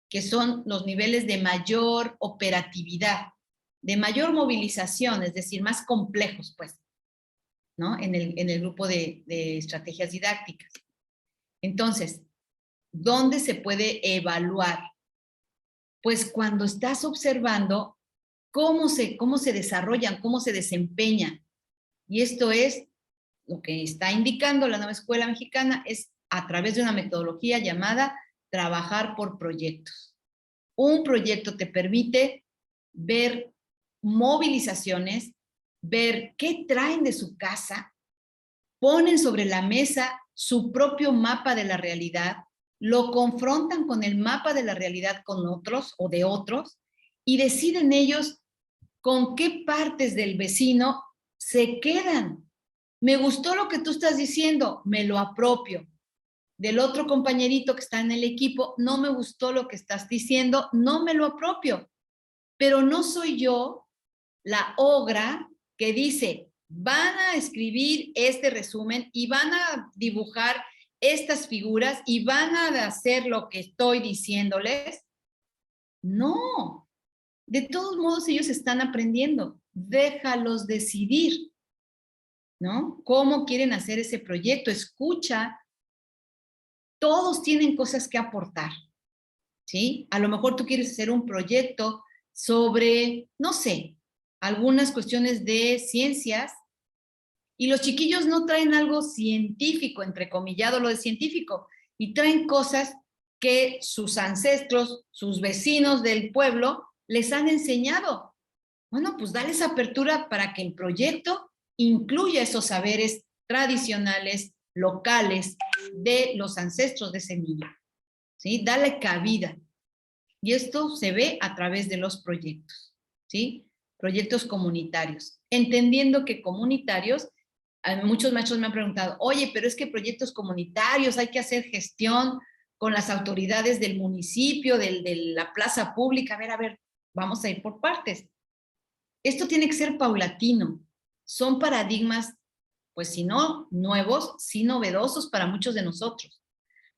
que son los niveles de mayor operatividad, de mayor movilización, es decir, más complejos, pues, ¿no? En el grupo de estrategias didácticas. Entonces, ¿dónde se puede evaluar? Pues cuando estás observando cómo se desarrollan, cómo se desempeñan. Y esto es lo que está indicando la nueva escuela mexicana, es a través de una metodología llamada trabajar por proyectos. Un proyecto te permite ver movilizaciones, ver qué traen de su casa, ponen sobre la mesa su propio mapa de la realidad, lo confrontan con el mapa de la realidad con otros o de otros y deciden ellos con qué partes del vecino se quedan. Me gustó lo que tú estás diciendo, me lo apropio. Del otro compañerito que está en el equipo, no me gustó lo que estás diciendo, no me lo apropio. Pero no soy yo la ogra que dice, van a escribir este resumen y van a dibujar estas figuras y van a hacer lo que estoy diciéndoles. No, de todos modos ellos están aprendiendo. Déjalos decidir, ¿no? ¿Cómo quieren hacer ese proyecto? Escucha. Todos tienen cosas que aportar, ¿sí? A lo mejor tú quieres hacer un proyecto sobre, no sé, algunas cuestiones de ciencias y los chiquillos no traen algo científico, entrecomillado lo de científico, y traen cosas que sus ancestros, sus vecinos del pueblo les han enseñado. Bueno, pues dales apertura para que el proyecto incluya esos saberes tradicionales, locales, de los ancestros de ese niño, ¿sí? Dale cabida. Y esto se ve a través de los proyectos, ¿sí? Proyectos comunitarios. Entendiendo que comunitarios, muchos maestros me han preguntado, oye, pero es que proyectos comunitarios hay que hacer gestión con las autoridades del municipio, de la plaza pública. A ver, vamos a ir por partes. Esto tiene que ser paulatino. Son paradigmas, pues si no nuevos, sí novedosos para muchos de nosotros.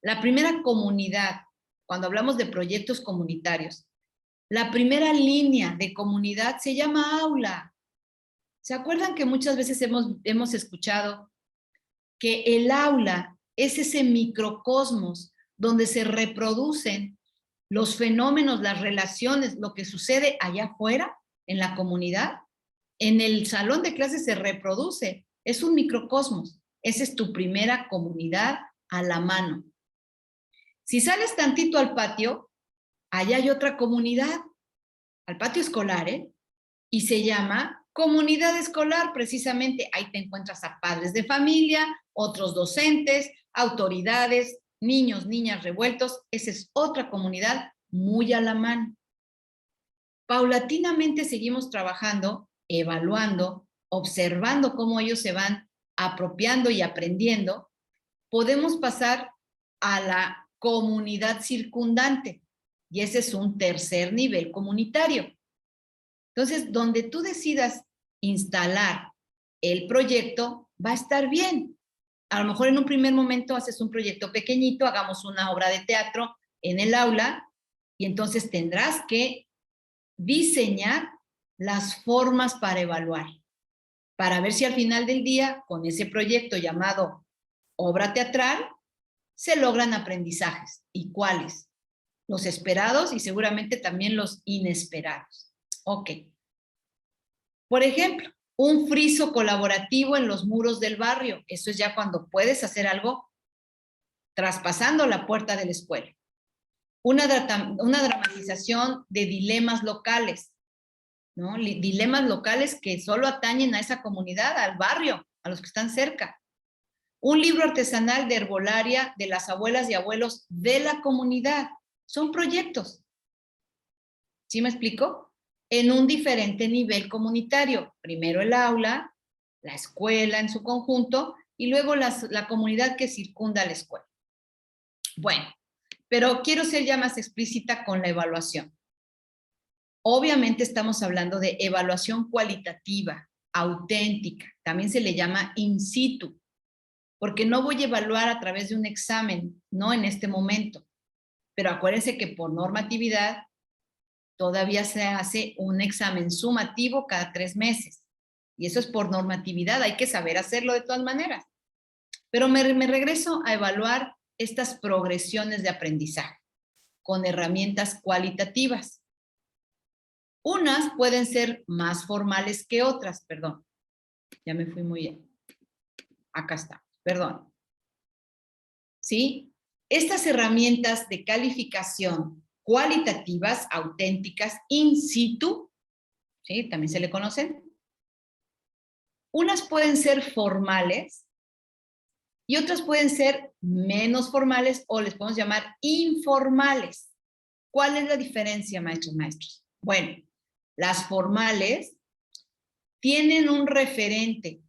La primera comunidad, cuando hablamos de proyectos comunitarios, la primera línea de comunidad se llama aula. ¿Se acuerdan que muchas veces hemos escuchado que el aula es ese microcosmos donde se reproducen los fenómenos, las relaciones, lo que sucede allá afuera, en la comunidad? En el salón de clases se reproduce, es un microcosmos. Esa es tu primera comunidad a la mano. Si sales tantito al patio, allá hay otra comunidad, al patio escolar, y se llama comunidad escolar, precisamente. Ahí te encuentras a padres de familia, otros docentes, autoridades, niños, niñas revueltos. Esa es otra comunidad muy a la mano. Paulatinamente seguimos trabajando, evaluando, observando cómo ellos se van apropiando y aprendiendo. Podemos pasar a la comunidad circundante, y ese es un tercer nivel comunitario. Entonces, donde tú decidas instalar el proyecto, va a estar bien. A lo mejor en un primer momento haces un proyecto pequeñito, hagamos una obra de teatro en el aula, y entonces tendrás que diseñar las formas para evaluar, para ver si al final del día, con ese proyecto llamado obra teatral, se logran aprendizajes. ¿Y cuáles? Los esperados y seguramente también los inesperados. Ok. Por ejemplo, un friso colaborativo en los muros del barrio. Eso es ya cuando puedes hacer algo traspasando la puerta de la escuela. Una dramatización de dilemas locales, ¿no? Dilemas locales que solo atañen a esa comunidad, al barrio, a los que están cerca. Un libro artesanal de herbolaria de las abuelas y abuelos de la comunidad. Son proyectos. ¿Sí me explico? En un diferente nivel comunitario. Primero el aula, la escuela en su conjunto, y luego la comunidad que circunda la escuela. Bueno, pero quiero ser ya más explícita con la evaluación. Obviamente estamos hablando de evaluación cualitativa, auténtica, también se le llama in situ, porque no voy a evaluar a través de un examen, no en este momento, pero acuérdense que por normatividad todavía se hace un examen sumativo cada 3 meses, y eso es por normatividad, hay que saber hacerlo de todas maneras. Pero me regreso a evaluar estas progresiones de aprendizaje con herramientas cualitativas. Unas pueden ser más formales que otras, perdón. Ya me fui muy bien. Acá está, perdón. ¿Sí? Estas herramientas de calificación cualitativas, auténticas, in situ, ¿sí? También se le conocen. Unas pueden ser formales y otras pueden ser menos formales o les podemos llamar informales. ¿Cuál es la diferencia, maestros, maestros? Bueno, las formales tienen un referente,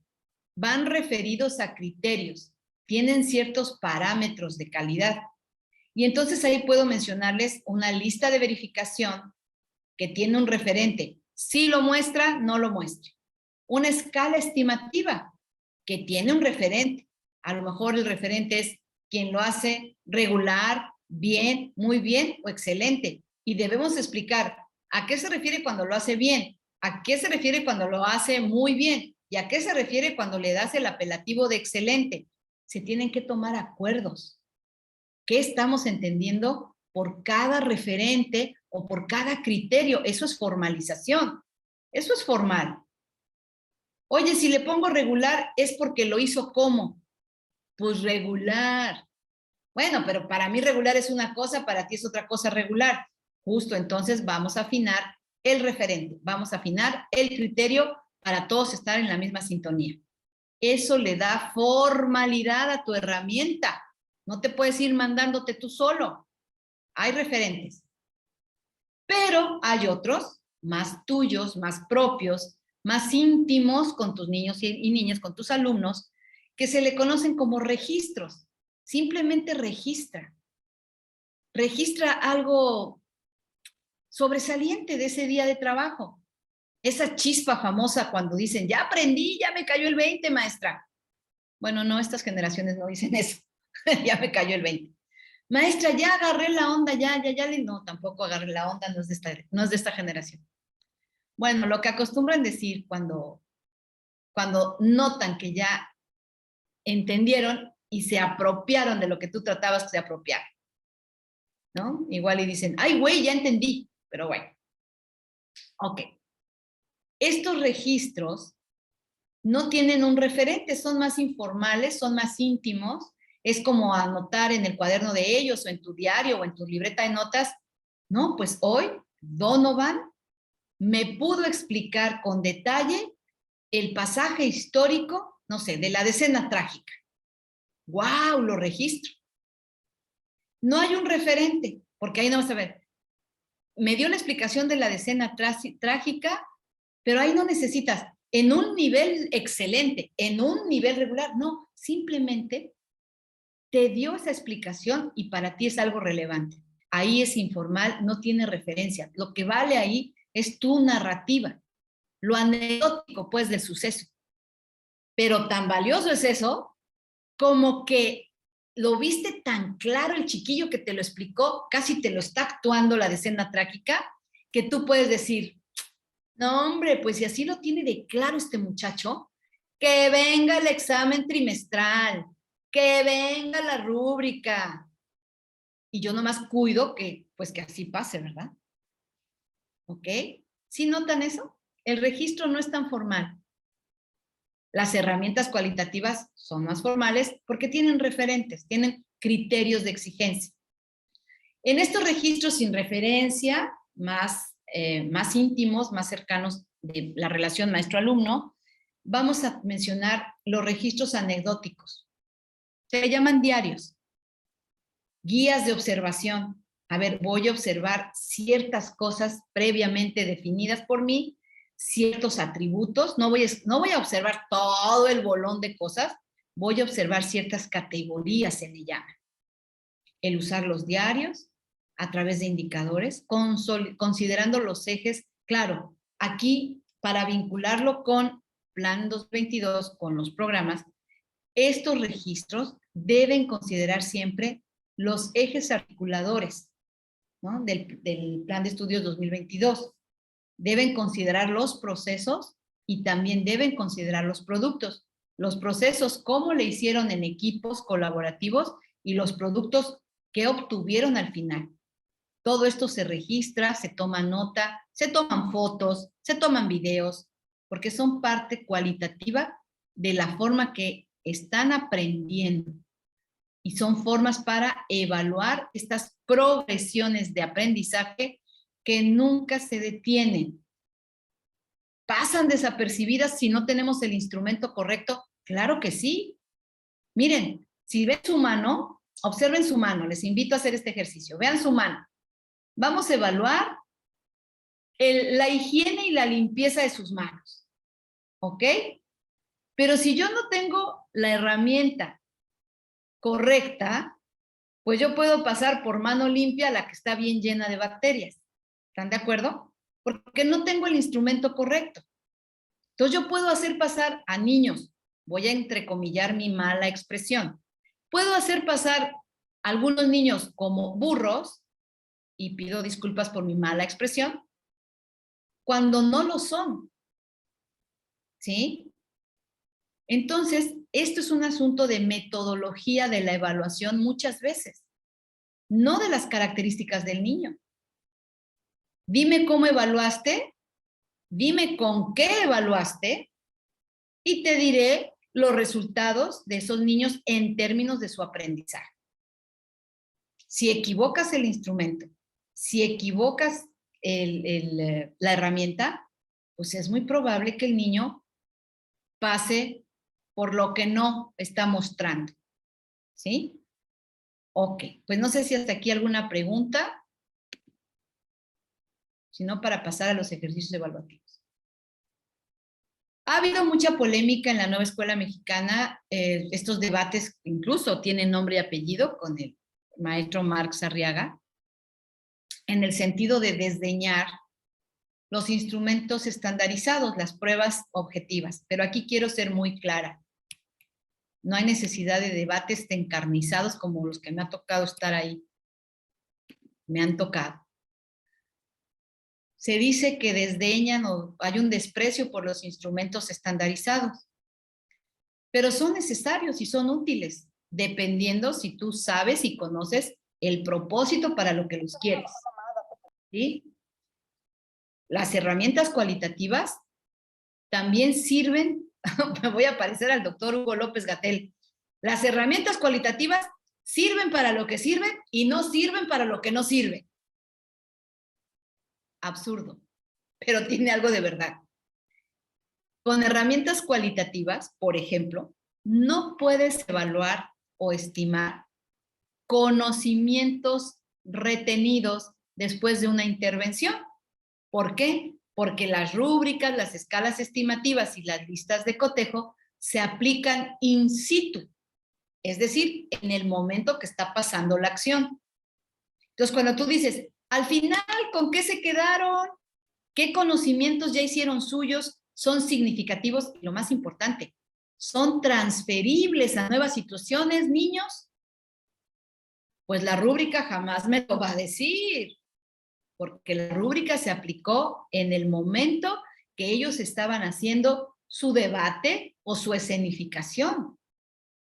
van referidos a criterios, tienen ciertos parámetros de calidad. Y entonces ahí puedo mencionarles una lista de verificación que tiene un referente. Si lo muestra, no lo muestre. Una escala estimativa que tiene un referente. A lo mejor el referente es quien lo hace regular, bien, muy bien o excelente. Y debemos explicar a qué se refiere cuando lo hace bien, a qué se refiere cuando lo hace muy bien y a qué se refiere cuando le das el apelativo de excelente. Se tienen que tomar acuerdos. ¿Qué estamos entendiendo por cada referente o por cada criterio? Eso es formalización. Eso es formal. Oye, si le pongo regular es porque lo hizo ¿cómo? Pues regular. Bueno, pero para mí regular es una cosa, para ti es otra cosa regular. Justo, entonces vamos a afinar el referente, vamos a afinar el criterio para todos estar en la misma sintonía. Eso le da formalidad a tu herramienta. No te puedes ir mandándote tú solo. Hay referentes. Pero hay otros más tuyos, más propios, más íntimos con tus niños y niñas, con tus alumnos, que se le conocen como registros. Simplemente registra. Registra algo sobresaliente de ese día de trabajo. Esa chispa famosa cuando dicen, ya aprendí, ya me cayó el 20, maestra. Bueno, no, estas generaciones no dicen eso. Ya me cayó el 20. Maestra, ya agarré la onda, ya. No, tampoco agarré la onda, no es de esta generación. Bueno, lo que acostumbran decir cuando notan que ya entendieron y se apropiaron de lo que tú tratabas que se apropiaran, ¿no? Igual y dicen, ay, güey, ya entendí, pero bueno. Ok. Estos registros no tienen un referente, son más informales, son más íntimos, es como anotar en el cuaderno de ellos o en tu diario o en tu libreta de notas. No, pues hoy Donovan me pudo explicar con detalle el pasaje histórico, no sé, de la decena trágica. ¡Wow! Lo registro. No hay un referente, porque ahí no vas a ver. me dio la explicación de la decena trágica, pero ahí no necesitas en un nivel excelente, en un nivel regular, no, simplemente te dio esa explicación y para ti es algo relevante. Ahí es informal, no tiene referencia. Lo que vale ahí es tu narrativa, lo anecdótico, pues, del suceso. Pero tan valioso es eso como que lo viste tan claro el chiquillo que te lo explicó, casi te lo está actuando la decena trágica, que tú puedes decir, no, hombre, pues si así lo tiene de claro este muchacho, que venga el examen trimestral, que venga la rúbrica. Y yo nomás cuido que, pues que así pase, ¿verdad? ¿Ok? ¿Sí notan eso? El registro no es tan formal. Las herramientas cualitativas son más formales porque tienen referentes, tienen criterios de exigencia. En estos registros sin referencia, más íntimos, más cercanos de la relación maestro-alumno, vamos a mencionar los registros anecdóticos. Se llaman diarios, guías de observación. A ver, voy a observar ciertas cosas previamente definidas por mí, ciertos atributos. No voy a observar todo el bolón de cosas, voy a observar ciertas categorías, se le llama. El usar los diarios a través de indicadores, considerando los ejes, claro, aquí para vincularlo con Plan 2022, con los programas, estos registros deben considerar siempre los ejes articuladores, ¿no? del Plan de Estudios 2022. Deben considerar los procesos y también deben considerar los productos. Los procesos, cómo le hicieron en equipos colaborativos y los productos que obtuvieron al final. Todo esto se registra, se toma nota, se toman fotos, se toman videos, porque son parte cualitativa de la forma que están aprendiendo. Y son formas para evaluar estas progresiones de aprendizaje que nunca se detienen. ¿Pasan desapercibidas si no tenemos el instrumento correcto? Claro que sí. Miren, si ven su mano, observen su mano, les invito a hacer este ejercicio. Vean su mano. Vamos a evaluar la higiene y la limpieza de sus manos. ¿Ok? Pero si yo no tengo la herramienta correcta, pues yo puedo pasar por mano limpia a la que está bien llena de bacterias. ¿Están de acuerdo? Porque no tengo el instrumento correcto. Entonces yo puedo hacer pasar a niños, voy a entrecomillar mi mala expresión, puedo hacer pasar a algunos niños como burros, y pido disculpas por mi mala expresión, cuando no lo son. ¿Sí? Entonces, esto es un asunto de metodología de la evaluación muchas veces, no de las características del niño. Dime cómo evaluaste, dime con qué evaluaste y te diré los resultados de esos niños en términos de su aprendizaje. Si equivocas el instrumento, si equivocas la herramienta, pues es muy probable que el niño pase por lo que no está mostrando. ¿Sí? Ok, pues no sé si hasta aquí alguna pregunta, sino para pasar a los ejercicios evaluativos. Ha habido mucha polémica en la nueva escuela mexicana, estos debates incluso tienen nombre y apellido con el maestro Marx Arriaga, en el sentido de desdeñar los instrumentos estandarizados, las pruebas objetivas. Pero aquí quiero ser muy clara. No hay necesidad de debates encarnizados como los que me ha tocado estar ahí. Me han tocado. Se dice que desdeñan o hay un desprecio por los instrumentos estandarizados. Pero son necesarios y son útiles, dependiendo si tú sabes y conoces el propósito para lo que los quieres. ¿Sí? Las herramientas cualitativas también sirven, me voy a parecer al doctor Hugo López-Gatell, las herramientas cualitativas sirven para lo que sirven y no sirven para lo que no sirven. Absurdo, pero tiene algo de verdad. Con herramientas cualitativas, por ejemplo, no puedes evaluar o estimar conocimientos retenidos después de una intervención. ¿Por qué? Porque las rúbricas, las escalas estimativas y las listas de cotejo se aplican in situ, es decir, en el momento que está pasando la acción. Entonces, cuando tú dices, al final, ¿con qué se quedaron? ¿Qué conocimientos ya hicieron suyos? Son significativos y lo más importante, ¿son transferibles a nuevas situaciones, niños? Pues la rúbrica jamás me lo va a decir, porque la rúbrica se aplicó en el momento que ellos estaban haciendo su debate o su escenificación.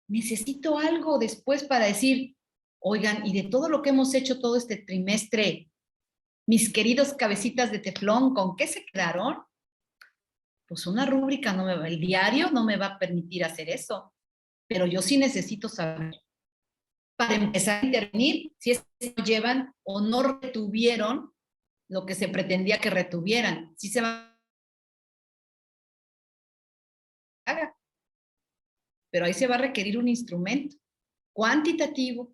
Necesito algo después para decir, oigan, y de todo lo que hemos hecho todo este trimestre, mis queridos cabecitas de teflón, ¿con qué se quedaron? Pues una rúbrica no me va, el diario no me va a permitir hacer eso, pero yo sí necesito saber para empezar a intervenir si es que no llevan o no retuvieron lo que se pretendía que retuvieran. Si se va a hacer, pero ahí se va a requerir un instrumento cuantitativo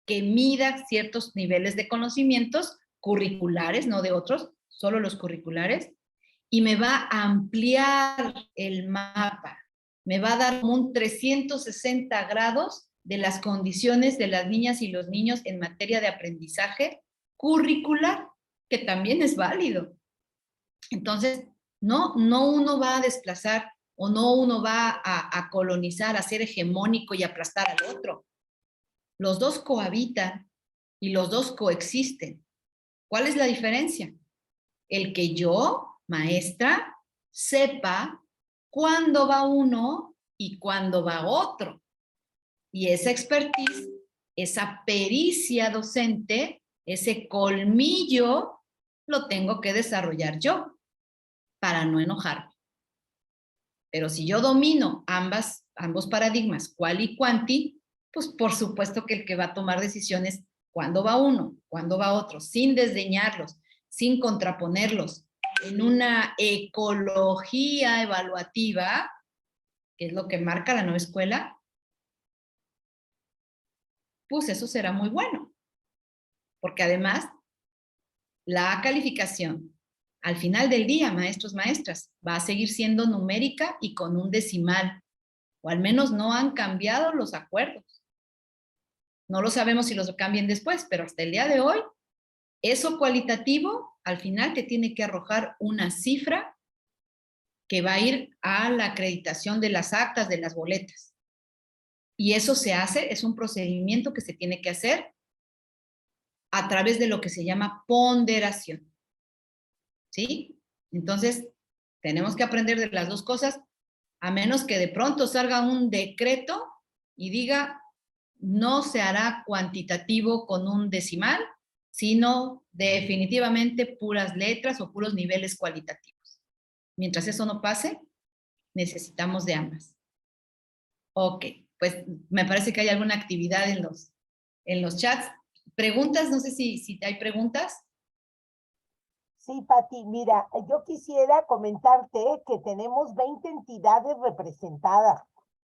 que mida ciertos niveles de conocimientos curriculares, no de otros, solo los curriculares, y me va a ampliar el mapa, me va a dar un 360 grados de las condiciones de las niñas y los niños en materia de aprendizaje curricular, que también es válido. Entonces, no uno va a desplazar o no uno va a colonizar, a ser hegemónico y aplastar al otro. Los dos cohabitan y los dos coexisten. ¿Cuál es la diferencia? El que yo, maestra, sepa cuándo va uno y cuándo va otro. Y esa expertise, esa pericia docente, ese colmillo, lo tengo que desarrollar yo para no enojarme. Pero si yo domino ambos paradigmas, cual y cuanti, pues por supuesto que el que va a tomar decisiones, cuándo va uno, cuándo va otro, sin desdeñarlos, sin contraponerlos, en una ecología evaluativa, que es lo que marca la nueva escuela, pues eso será muy bueno. Porque además, la calificación, al final del día, maestros, maestras, va a seguir siendo numérica y con un decimal, o al menos no han cambiado los acuerdos. No lo sabemos si los cambien después, pero hasta el día de hoy, eso cualitativo, al final te tiene que arrojar una cifra que va a ir a la acreditación de las actas, de las boletas. Y eso se hace, es un procedimiento que se tiene que hacer a través de lo que se llama ponderación. ¿Sí? Entonces, tenemos que aprender de las dos cosas, a menos que de pronto salga un decreto y diga, no se hará cuantitativo con un decimal, sino definitivamente puras letras o puros niveles cualitativos. Mientras eso no pase, necesitamos de ambas. Ok, pues me parece que hay alguna actividad en los chats. ¿Preguntas? No sé si hay preguntas. Sí, Pati, mira, yo quisiera comentarte que tenemos 20 entidades representadas.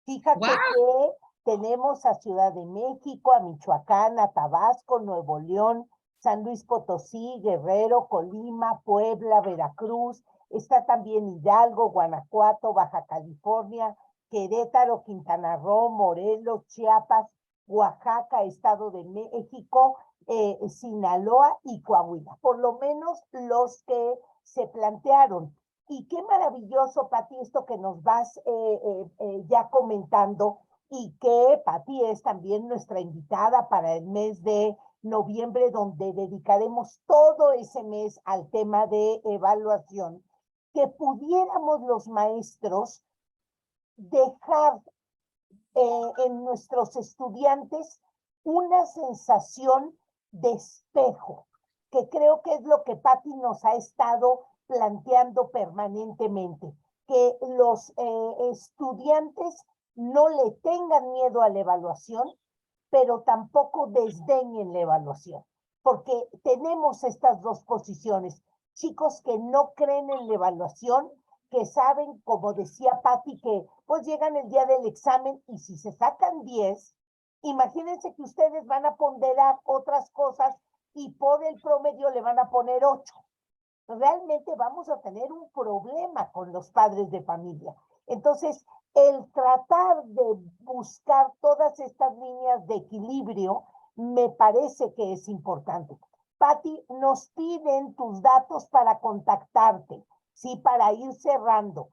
Fíjate ¡Guau! que tenemos a Ciudad de México, a Michoacán, a Tabasco, Nuevo León, San Luis Potosí, Guerrero, Colima, Puebla, Veracruz, está también Hidalgo, Guanajuato, Baja California, Querétaro, Quintana Roo, Morelos, Chiapas, Oaxaca, Estado de México, Sinaloa y Coahuila, por lo menos los que se plantearon. Y qué maravilloso, Pati, esto que nos vas ya comentando, y que Pati es también nuestra invitada para el mes de noviembre, donde dedicaremos todo ese mes al tema de evaluación, que pudiéramos los maestros dejar en nuestros estudiantes una sensación de espejo, que creo que es lo que Pati nos ha estado planteando permanentemente, que los estudiantes no le tengan miedo a la evaluación, pero tampoco desdeñen la evaluación, porque tenemos estas dos posiciones, chicos que no creen en la evaluación, que saben, como decía Pati, que pues llegan el día del examen y si se sacan 10, imagínense que ustedes van a ponderar otras cosas y por el promedio le van a poner 8. Realmente vamos a tener un problema con los padres de familia. Entonces, el tratar de buscar todas estas líneas de equilibrio me parece que es importante. Pati, nos piden tus datos para contactarte, ¿sí? Para ir cerrando.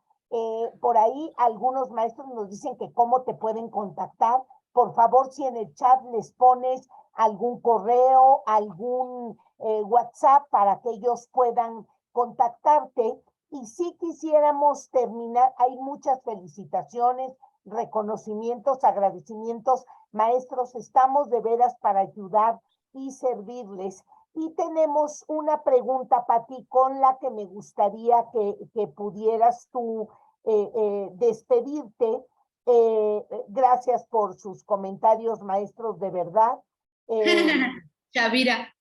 Por ahí algunos maestros nos dicen que cómo te pueden contactar. Por favor, si en el chat les pones algún correo, algún WhatsApp para que ellos puedan contactarte. Y si quisiéramos terminar, hay muchas felicitaciones, reconocimientos, agradecimientos. Maestros, estamos de veras para ayudar y servirles. Y tenemos una pregunta, Pati, con la que me gustaría que pudieras tú despedirte. Gracias por sus comentarios, maestros, de verdad. Chavira.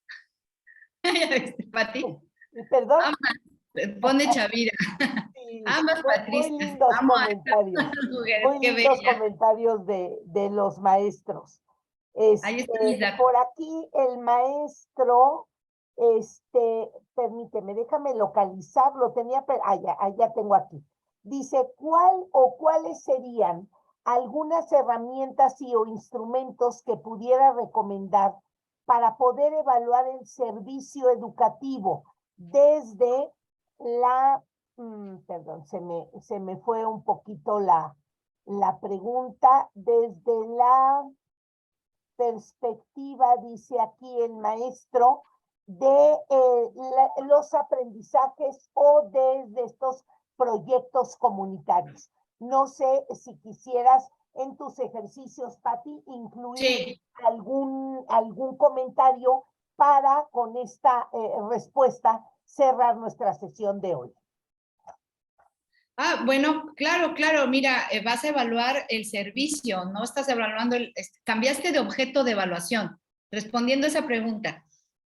Pati. Perdón. Pone Chavira. Sí, Ambas muy Patricias. lindos Amo a comentarios. estas mujeres, Muy qué lindos bella. comentarios de los maestros. Ahí están mis datos. Por aquí el maestro, permíteme, déjame localizarlo, tenía, ya tengo aquí. Dice, ¿cuál o cuáles serían algunas herramientas o instrumentos que pudiera recomendar para poder evaluar el servicio educativo desde la, perdón, se me fue un poquito la pregunta, desde la perspectiva, dice aquí el maestro, de los aprendizajes o desde estos proyectos comunitarios. No sé si quisieras en tus ejercicios, Pati, incluir Sí. algún comentario para con esta respuesta cerrar nuestra sesión de hoy. Ah, bueno, claro, mira, vas a evaluar el servicio, no estás evaluando, cambiaste de objeto de evaluación, respondiendo a esa pregunta,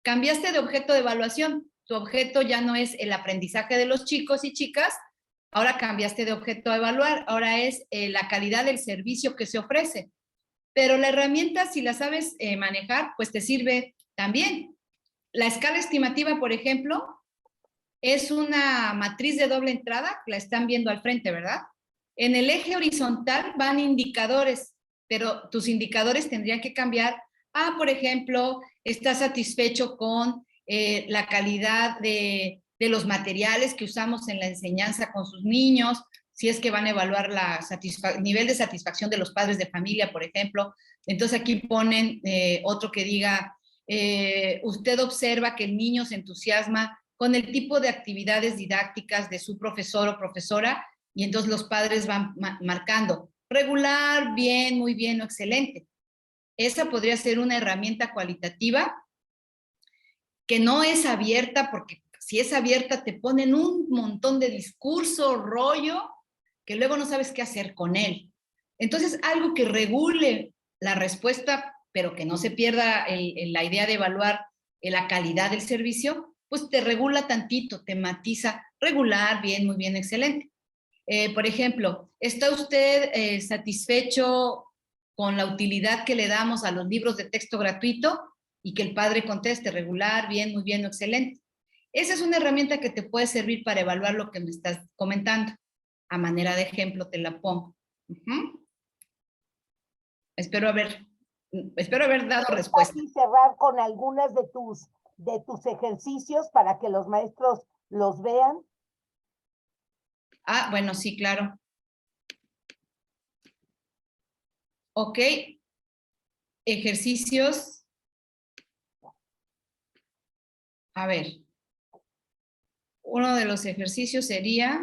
cambiaste de objeto de evaluación, tu objeto ya no es el aprendizaje de los chicos y chicas, ahora cambiaste de objeto a evaluar, ahora es la calidad del servicio que se ofrece, pero la herramienta, si la sabes manejar, pues te sirve también. La escala estimativa, por ejemplo, es una matriz de doble entrada, la están viendo al frente, ¿verdad? En el eje horizontal van indicadores, pero tus indicadores tendrían que cambiar. Por ejemplo, ¿estás satisfecho con la calidad de los materiales que usamos en la enseñanza con sus niños? Si es que van a evaluar el nivel de satisfacción de los padres de familia, por ejemplo. Entonces aquí ponen otro que diga, usted observa que el niño se entusiasma con el tipo de actividades didácticas de su profesor o profesora, y entonces los padres van marcando regular, bien, muy bien o excelente. Esa podría ser una herramienta cualitativa que no es abierta, porque si es abierta te ponen un montón de discurso, rollo, que luego no sabes qué hacer con él. Entonces, algo que regule la respuesta, pero que no se pierda la idea de evaluar la calidad del servicio, pues te regula tantito, te matiza regular, bien, muy bien, excelente. Por ejemplo, ¿está usted satisfecho con la utilidad que le damos a los libros de texto gratuito? Y que el padre conteste regular, bien, muy bien, excelente. Esa es una herramienta que te puede servir para evaluar lo que me estás comentando. A manera de ejemplo te la pongo. Espero haber dado respuesta. Y cerrar con algunas de tus ejercicios para que los maestros los vean. Bueno, sí, claro. Ok. Ejercicios. A ver. Uno de los ejercicios sería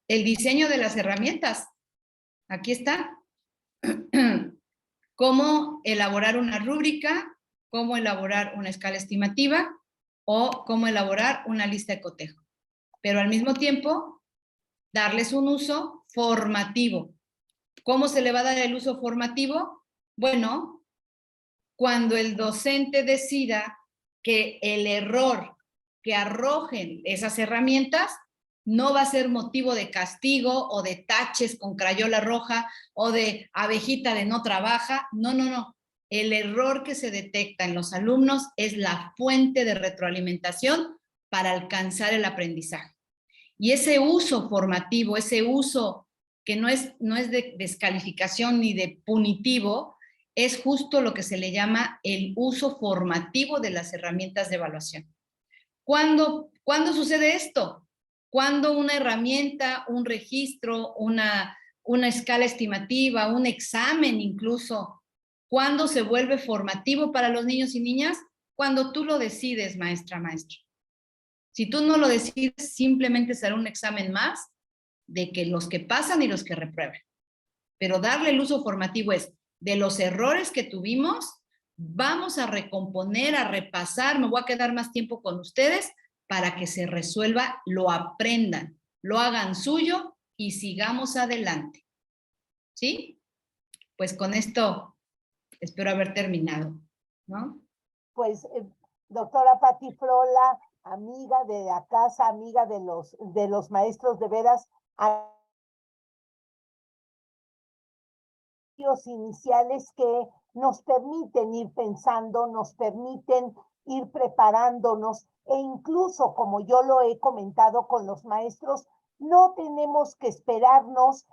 el diseño de las herramientas. Aquí está. Cómo elaborar una rúbrica, cómo elaborar una escala estimativa o cómo elaborar una lista de cotejo. Pero al mismo tiempo, darles un uso formativo. ¿Cómo se le va a dar el uso formativo? Bueno, cuando el docente decida que el error que arrojen esas herramientas no va a ser motivo de castigo o de taches con crayola roja o de abejita de no trabaja. No. el error que se detecta en los alumnos es la fuente de retroalimentación para alcanzar el aprendizaje. Y ese uso formativo, ese uso que no es de descalificación ni de punitivo, es justo lo que se le llama el uso formativo de las herramientas de evaluación. ¿Cuándo sucede esto? Cuando una herramienta, un registro, una escala estimativa, un examen incluso, ¿cuándo se vuelve formativo para los niños y niñas? Cuando tú lo decides, maestra, maestro. Si tú no lo decides, simplemente será un examen más de que los que pasan y los que reprueban. Pero darle el uso formativo es, de los errores que tuvimos, vamos a recomponer, a repasar, me voy a quedar más tiempo con ustedes para que se resuelva, lo aprendan, lo hagan suyo y sigamos adelante. ¿Sí? Pues con esto espero haber terminado, ¿no? Pues, doctora Pati Frola, amiga de la casa, amiga de los maestros, de veras, iniciales que nos permiten ir pensando, nos permiten ir preparándonos e incluso, como yo lo he comentado con los maestros, no tenemos que esperarnos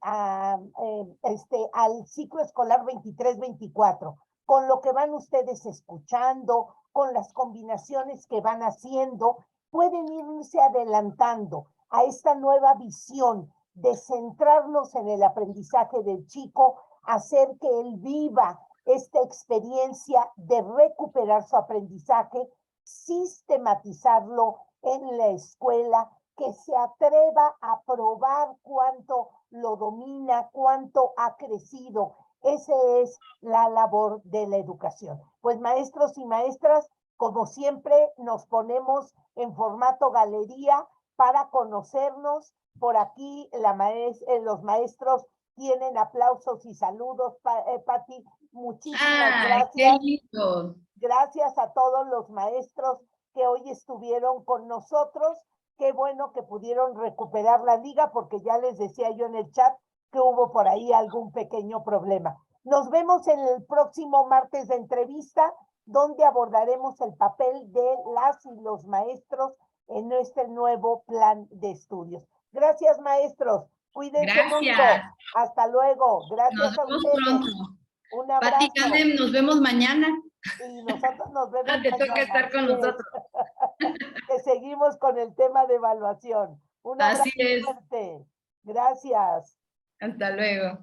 al ciclo escolar 23-24, con lo que van ustedes escuchando, con las combinaciones que van haciendo, pueden irse adelantando a esta nueva visión de centrarnos en el aprendizaje del chico, hacer que él viva esta experiencia de recuperar su aprendizaje, sistematizarlo en la escuela, que se atreva a probar cuánto lo domina, cuánto ha crecido. Esa es la labor de la educación. Pues maestros y maestras, como siempre, nos ponemos en formato galería para conocernos. Por aquí los maestros tienen aplausos y saludos, Pati. Muchísimas gracias. ¡Qué lindo! Gracias a todos los maestros que hoy estuvieron con nosotros. Qué bueno que pudieron recuperar la liga, porque ya les decía yo en el chat que hubo por ahí algún pequeño problema. Nos vemos en el próximo martes de entrevista, donde abordaremos el papel de las y los maestros en este nuevo plan de estudios. Gracias, maestros. Cuídense mucho. Hasta luego. Gracias a ustedes. Nos vemos pronto. Un abrazo. Pati Canem, nos vemos mañana. Y nosotros nos vemos Te toca estar con nosotros. Que seguimos con el tema de evaluación. Un abrazo Así es. fuerte. Gracias. Hasta luego.